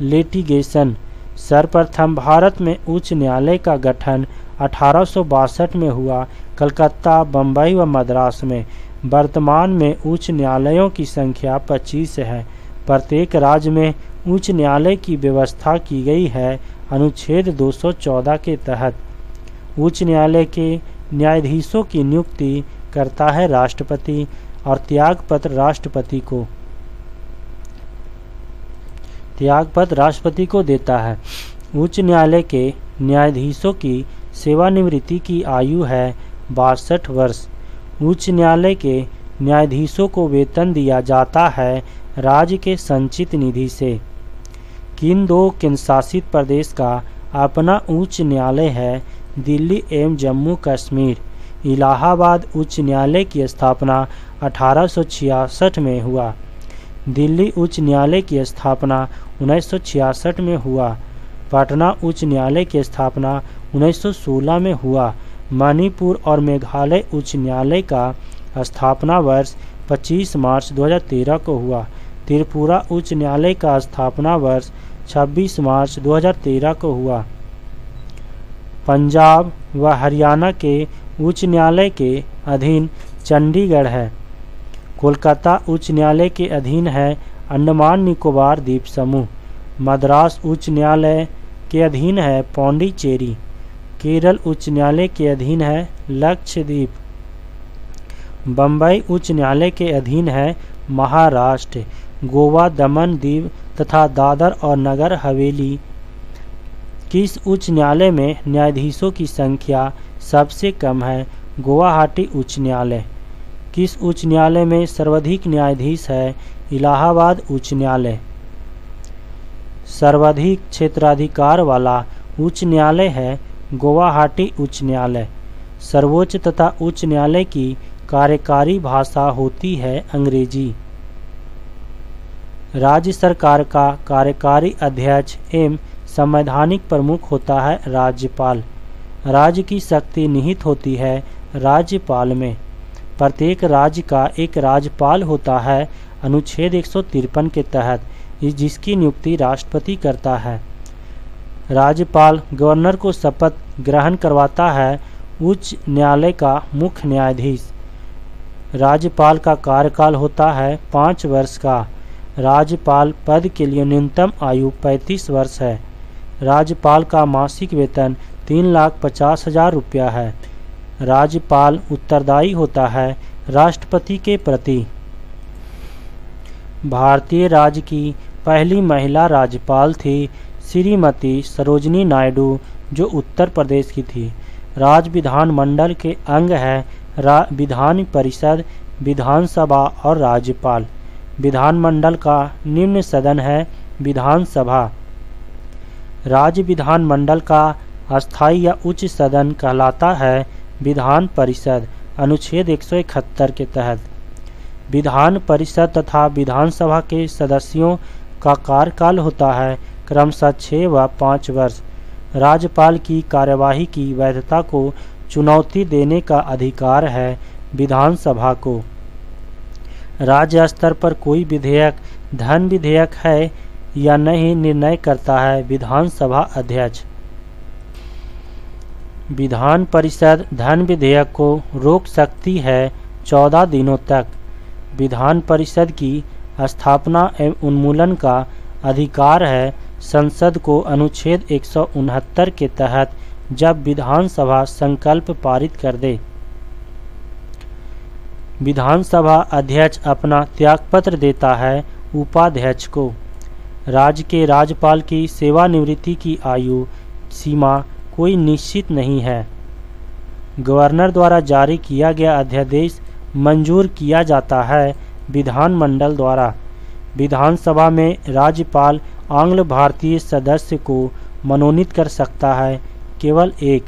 लिटिगेशन। सर्वप्रथम भारत में उच्च न्यायालय का गठन 1862 में हुआ कलकत्ता, बम्बई व मद्रास में। वर्तमान में उच्च न्यायालयों की संख्या 25 है। प्रत्येक राज्य में उच्च न्यायालय की व्यवस्था की गई है अनुच्छेद 214 के तहत। उच्च न्यायालय के न्यायाधीशों की नियुक्ति करता है राष्ट्रपति और त्यागपत्र राष्ट्रपति को देता है। उच्च न्यायालय के न्यायाधीशों की सेवानिवृत्ति की आयु है 62 वर्ष। उच्च न्यायालय के न्यायाधीशों को वेतन दिया जाता है राज्य के संचित निधि से। किन दो केंद्रशासित प्रदेश का अपना उच्च न्यायालय है? दिल्ली एवं जम्मू कश्मीर। इलाहाबाद उच्च न्यायालय की स्थापना 1866 में हुआ। दिल्ली उच्च न्यायालय की स्थापना 1966 में हुआ। पटना उच्च न्यायालय की स्थापना 1916 में हुआ। मणिपुर और मेघालय उच्च न्यायालय का स्थापना वर्ष 25 मार्च 2013 को हुआ। त्रिपुरा उच्च न्यायालय का स्थापना वर्ष 26 मार्च 2013 को हुआ। पंजाब व हरियाणा के उच्च न्यायालय के अधीन चंडीगढ़ है। कोलकाता उच्च न्यायालय के अधीन है अंडमान निकोबार द्वीप समूह। मद्रास उच्च न्यायालय के अधीन है पौंडीचेरी। केरल उच्च न्यायालय के अधीन है लक्षद्वीप। बम्बई उच्च न्यायालय के अधीन है महाराष्ट्र। गोवा, दमन दीव तथा दादर और नगर हवेली। किस उच्च न्यायालय में न्यायाधीशों की संख्या सबसे कम है? गुवाहाटी उच्च न्यायालय। किस उच्च न्यायालय में सर्वाधिक न्यायाधीश है? इलाहाबाद उच्च न्यायालय। सर्वाधिक क्षेत्राधिकार वाला उच्च न्यायालय है गुवाहाटी उच्च न्यायालय। सर्वोच्च तथा उच्च न्यायालय की कार्यकारी भाषा होती है अंग्रेजी। राज्य सरकार का कार्यकारी अध्यक्ष एवं संवैधानिक प्रमुख होता है राज्यपाल। राज्य की शक्ति निहित होती है राज्यपाल में। प्रत्येक राज्य का एक राज्यपाल होता है अनुच्छेद 153 के तहत, जिसकी नियुक्ति राष्ट्रपति करता है। राज्यपाल गवर्नर को शपथ ग्रहण करवाता है। उच्च न्यायालय का मुख्य न्यायाधीश। राज्यपाल का कार्यकाल होता है 5 वर्ष का। राज्यपाल पद के लिए न्यूनतम आयु 35 वर्ष है। राज्यपाल का मासिक वेतन 3,50,000 रुपया है। राज्यपाल उत्तरदायी होता है राष्ट्रपति के प्रति। भारतीय राज्य की पहली महिला राज्यपाल थी श्रीमती सरोजिनी नायडू, जो उत्तर प्रदेश की थी। राज्य विधानमंडल के अंग है विधान परिषद, विधानसभा और राज्यपाल। विधानमंडल का निम्न सदन है विधानसभा। राज्य विधानमंडल का अस्थायी या उच्च सदन कहलाता है विधान परिषद, अनुच्छेद 171 के तहत। विधान परिषद तथा विधानसभा के सदस्यों का कार्यकाल होता है क्रमशः 6 व 5 वर्ष। राज्यपाल की कार्यवाही की वैधता को चुनौती देने का अधिकार है विधानसभा को। राज्य स्तर पर कोई विधेयक धन विधेयक है या नहीं निर्णय करता है विधानसभा अध्यक्ष। विधान परिषद धन विधेयक को रोक सकती है 14 दिनों तक। विधान परिषद की स्थापना एवं उन्मूलन का अधिकार है संसद को अनुच्छेद 169 के तहत, जब विधानसभा संकल्प पारित कर दे। विधानसभा अध्यक्ष अपना त्यागपत्र देता है उपाध्यक्ष को। राज्य के राज्यपाल की सेवानिवृत्ति की आयु सीमा कोई निश्चित नहीं है। गवर्नर द्वारा जारी किया गया अध्यादेश मंजूर किया जाता है विधानमंडल द्वारा। विधानसभा में राज्यपाल आंग्ल भारतीय सदस्य को मनोनीत कर सकता है केवल एक।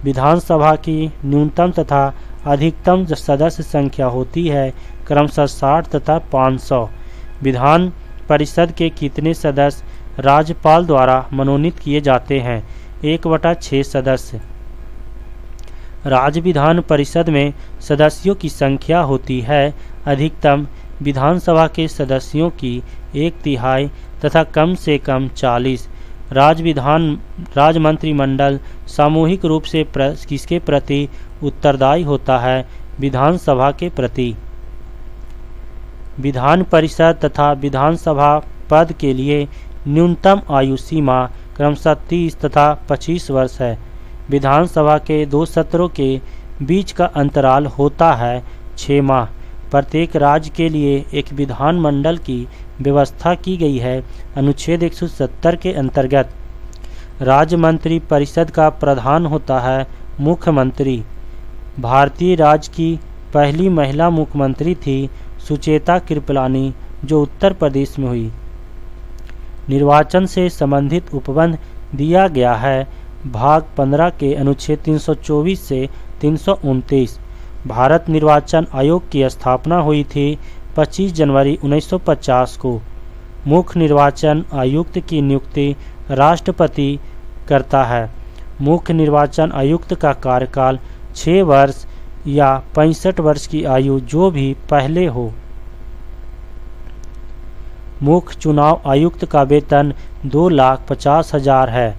विधानसभा की न्यूनतम तथा अधिकतम सदस्य संख्या होती है क्रमशः 60 तथा 500। विधान परिषद के कितने सदस्य राज्यपाल द्वारा मनोनीत किए जाते हैं? 1/6 सदस्य। राज्य विधान परिषद में सदस्यों की संख्या होती है अधिकतम विधानसभा के सदस्यों की 1/3 तथा कम से कम 40। राज्य मंत्रिमंडल सामूहिक रूप से किसके प्रति उत्तरदायी होता है? विधानसभा के प्रति। विधान परिषद तथा विधानसभा पद के लिए न्यूनतम आयु सीमा क्रमशः 30 तथा 25 वर्ष है। विधानसभा के 2 सत्रों के बीच का अंतराल होता है 6 माह। प्रत्येक राज्य के लिए एक विधानमंडल की व्यवस्था की गई है अनुच्छेद 170 के अंतर्गत। राज्य मंत्री परिषद का प्रधान होता है मुख्यमंत्री। भारतीय राज्य की पहली महिला मुख्यमंत्री थी सुचेता कृपलानी, जो उत्तर प्रदेश में हुई। निर्वाचन से संबंधित उपबंध दिया गया है भाग 15 के अनुच्छेद 324 से 329। भारत निर्वाचन आयोग की स्थापना हुई थी 25 जनवरी 1950 को। मुख्य निर्वाचन आयुक्त की नियुक्ति राष्ट्रपति करता है। मुख्य निर्वाचन आयुक्त का कार्यकाल 6 वर्ष या 65 वर्ष की आयु जो भी पहले हो। मुख्य चुनाव आयुक्त का वेतन 2,50,000 है।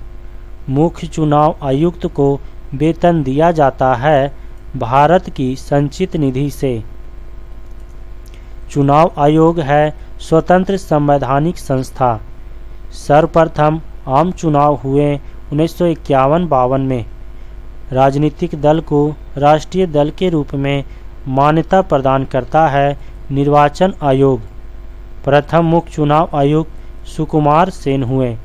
मुख्य चुनाव आयुक्त को वेतन दिया जाता है भारत की संचित निधि से। चुनाव आयोग है स्वतंत्र संवैधानिक संस्था। सर्वप्रथम आम चुनाव हुए 1951-52 में। राजनीतिक दल को राष्ट्रीय दल के रूप में मान्यता प्रदान करता है निर्वाचन आयोग। प्रथम मुख्य चुनाव आयुक्त सुकुमार सेन हुए।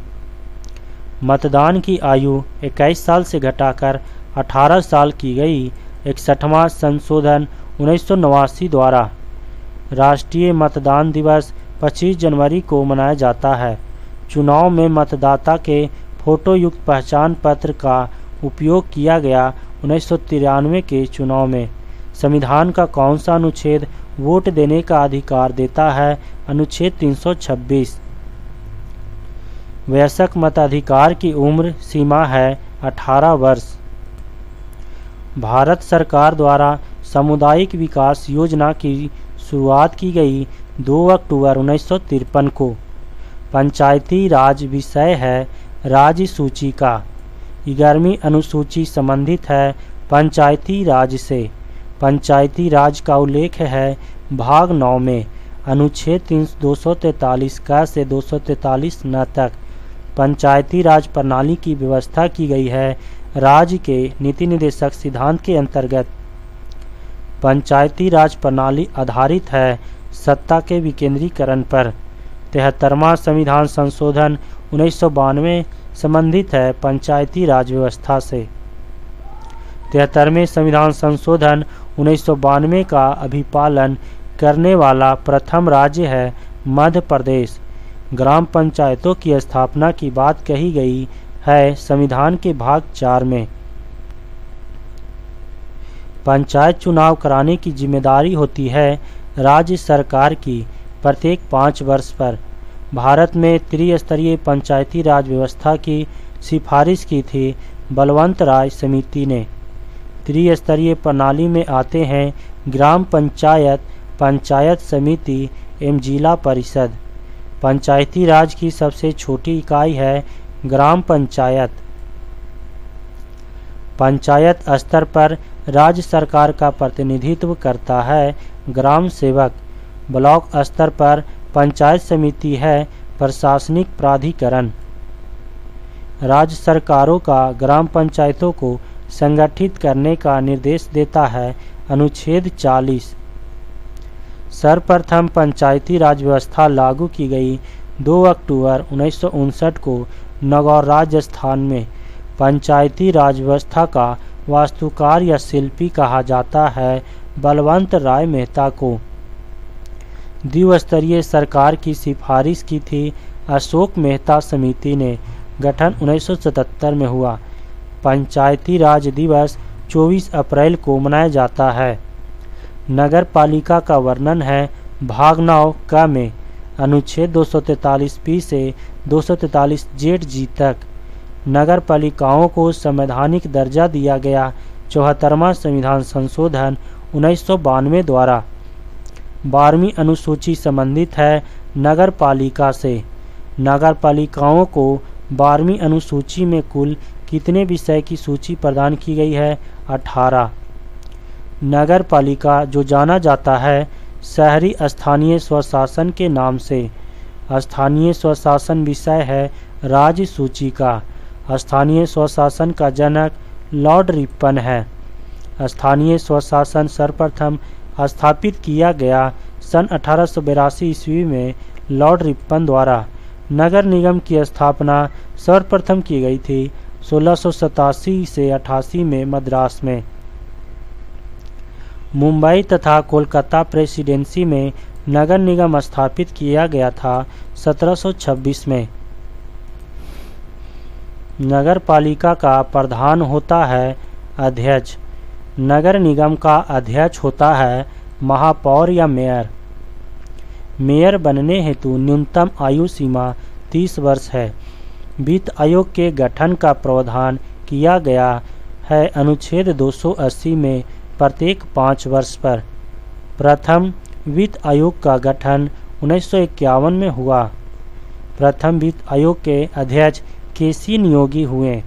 मतदान की आयु 21 साल से घटाकर 18 साल की गई। 61वां संशोधन 1989 द्वारा राष्ट्रीय मतदान दिवस 25 जनवरी को मनाया जाता है। चुनाव में मतदाता के फोटो युक्त पहचान पत्र का उपयोग किया गया। 1993 के चुनाव में संविधान का कौन सा अनुच्छेद वोट देने का अधिकार देता है? अनुच्छेद 326। वयस्क मताधिकार की उम्र सीमा है 18 वर्ष। भारत सरकार द्वारा सामुदायिक विकास योजना की शुरुआत की गई 2 अक्टूबर 1953 को। पंचायती राज विषय है राज्य सूची का। 11वीं अनुसूची संबंधित है पंचायती राज से। पंचायती राज का उल्लेख है भाग 9 में अनुच्छेद 243 का से 243 न तक। पंचायती राज प्रणाली की व्यवस्था की गई है राज्य के नीति निर्देशक सिद्धांत के अंतर्गत। पंचायती राज प्रणाली आधारित है सत्ता के विकेंद्रीकरण पर। 73वां संविधान संशोधन 1992 संबंधित है पंचायती राज व्यवस्था से। 73वें संविधान संशोधन 1992 का अभिपालन करने वाला प्रथम राज्य है मध्य प्रदेश। ग्राम पंचायतों की स्थापना की बात कही गई है संविधान के भाग 4 में। पंचायत चुनाव कराने की जिम्मेदारी होती है राज्य सरकार की प्रत्येक 5 वर्ष पर। भारत में त्रिस्तरीय पंचायती राज व्यवस्था की सिफारिश की थी बलवंत राय समिति ने। त्रिस्तरीय प्रणाली में आते हैं ग्राम पंचायत, पंचायत समिति एवं जिला परिषद। पंचायती राज की सबसे छोटी इकाई है ग्राम पंचायत। पंचायत स्तर पर राज्य सरकार का प्रतिनिधित्व करता है ग्राम सेवक। ब्लॉक स्तर पर पंचायत समिति है प्रशासनिक प्राधिकरण। राज्य सरकारों का ग्राम पंचायतों को संगठित करने का निर्देश देता है अनुच्छेद 40। सर्वप्रथम पंचायती राज व्यवस्था लागू की गई 2 अक्टूबर 1959 को नागौर राजस्थान में। पंचायती राज व्यवस्था का वास्तुकार या शिल्पी कहा जाता है बलवंत राय मेहता को। द्विस्तरीय सरकार की सिफारिश की थी अशोक मेहता समिति ने। गठन 1977 में हुआ। पंचायती राज दिवस 24 अप्रैल को मनाया जाता है। नगर पालिका का वर्णन है भाग 9 क में अनुच्छेद 243 पी से 243 जेड जी तक। नगर पालिकाओं को संवैधानिक दर्जा दिया गया 74वां संविधान संशोधन 1992 द्वारा। 12वीं अनुसूची संबंधित है नगर पालिका से। नगर पालिकाओं को 12वीं अनुसूची में कुल कितने विषय की सूची प्रदान की गई है? 18। नगर पालिका जो जाना जाता है शहरी स्थानीय स्वशासन के नाम से। स्थानीय स्वशासन विषय है राज्य सूची का। स्थानीय स्वशासन का जनक लॉर्ड रिपन है। स्थानीय स्वशासन सर्वप्रथम स्थापित किया गया सन 1882 ईस्वी में लॉर्ड रिपन द्वारा। नगर निगम की स्थापना सर्वप्रथम की गई थी 1687 से 88 में मद्रास में। मुंबई तथा कोलकाता प्रेसिडेंसी में नगर निगम स्थापित किया गया था 1726 में। नगर पालिका का प्रधान होता है अध्यक्ष। नगर निगम का अध्यक्ष होता है महापौर या मेयर। मेयर बनने हेतु न्यूनतम आयु सीमा 30 वर्ष है। वित्त आयोग के गठन का प्रावधान किया गया है अनुच्छेद 280 में प्रत्येक 5 वर्ष पर। प्रथम वित्त आयोग का गठन 1951 में हुआ। प्रथम वित्त आयोग के अध्यक्ष केसी नियोगी हुए।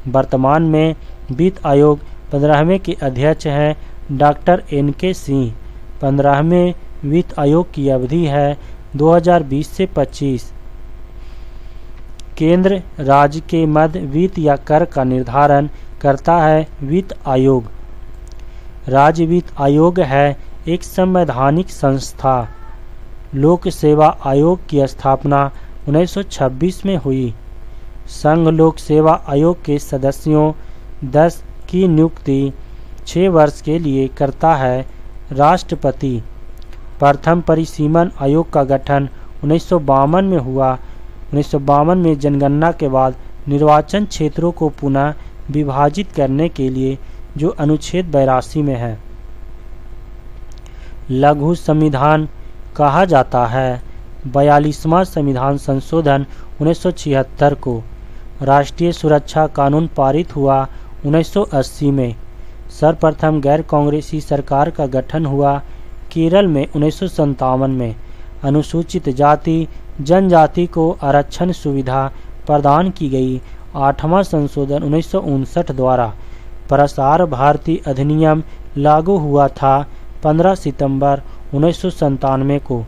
वर्तमान में वित्त आयोग 15वें के अध्यक्ष हैं डॉक्टर NK सिंह। 15वें वित्त आयोग की अवधि है 2020 से 25। केंद्र राज्य के मध्य वित्त या कर का निर्धारण करता है वित्त आयोग। राज्य वित्त आयोग है एक संवैधानिक संस्था। लोक सेवा आयोग की स्थापना 1926 में हुई। संघ लोक सेवा आयोग के सदस्यों 10 की नियुक्ति 6 वर्ष के लिए करता है राष्ट्रपति। प्रथम परिसीमन आयोग का गठन 1952 में हुआ। 1952 में जनगणना के बाद निर्वाचन क्षेत्रों को पुनः विभाजित करने के लिए, जो अनुच्छेद 82 में है। लघु संविधान कहा जाता है 42वां संविधान संशोधन 1976 को। राष्ट्रीय सुरक्षा कानून पारित हुआ 1980 में। सर्वप्रथम गैर कांग्रेसी सरकार का गठन हुआ केरल में 1957 में। अनुसूचित जाति जनजाति को आरक्षण सुविधा प्रदान की गई। 8वां संशोधन 1959 द्वारा प्रसार भारती अधिनियम लागू हुआ था 15 सितंबर 1997 को।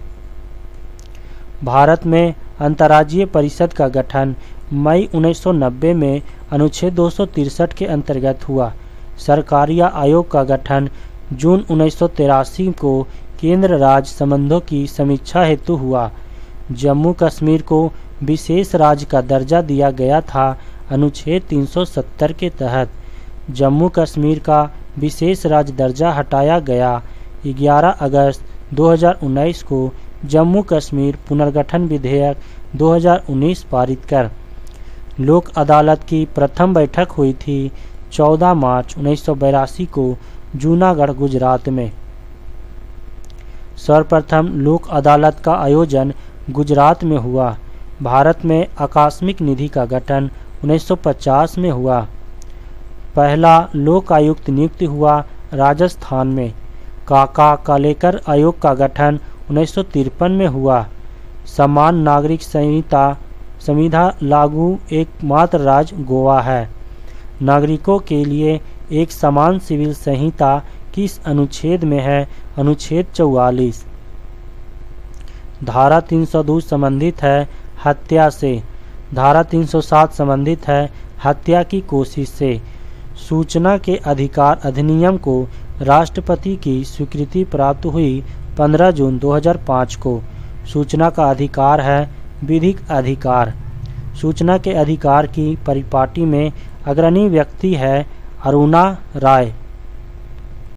भारत में अंतर्राज्यीय परिषद का गठन मई 1990 में अनुच्छेद 263 के अंतर्गत हुआ। सरकारिया आयोग का गठन जून 1983 को केंद्र राज्य संबंधों की समीक्षा हेतु हुआ। जम्मू कश्मीर को विशेष राज्य का दर्जा दिया गया था अनुच्छेद 370 के तहत। जम्मू कश्मीर का विशेष राज्य दर्जा हटाया गया। 11 अगस्त 2019 को जम्मू कश्मीर पुनर्गठन विधेयक 2019 पारित कर। लोक अदालत की प्रथम बैठक हुई थी 14 मार्च 1982 को जूनागढ़ गुजरात में। सर्वप्रथम लोक अदालत का आयोजन गुजरात में हुआ। भारत में आकस्मिक निधि का गठन 1950 में हुआ। पहला लोक आयुक्त नियुक्त हुआ राजस्थान में। काका कालेकर आयोग का गठन 1953 में हुआ। समान नागरिक संहिता लागू एकमात्र राज्य गोवा है। नागरिकों के लिए एक समान सिविल संहिता किस अनुच्छेद में है? अनुच्छेद 44। धारा 302 संबंधित है हत्या से। धारा 307 संबंधित है हत्या की कोशिश से। सूचना के अधिकार अधिनियम को राष्ट्रपति की स्वीकृति प्राप्त हुई 15 जून 2005 को। सूचना का अधिकार है विधिक अधिकार। सूचना के अधिकार की परिपाटी में अग्रणी व्यक्ति है अरुणा राय।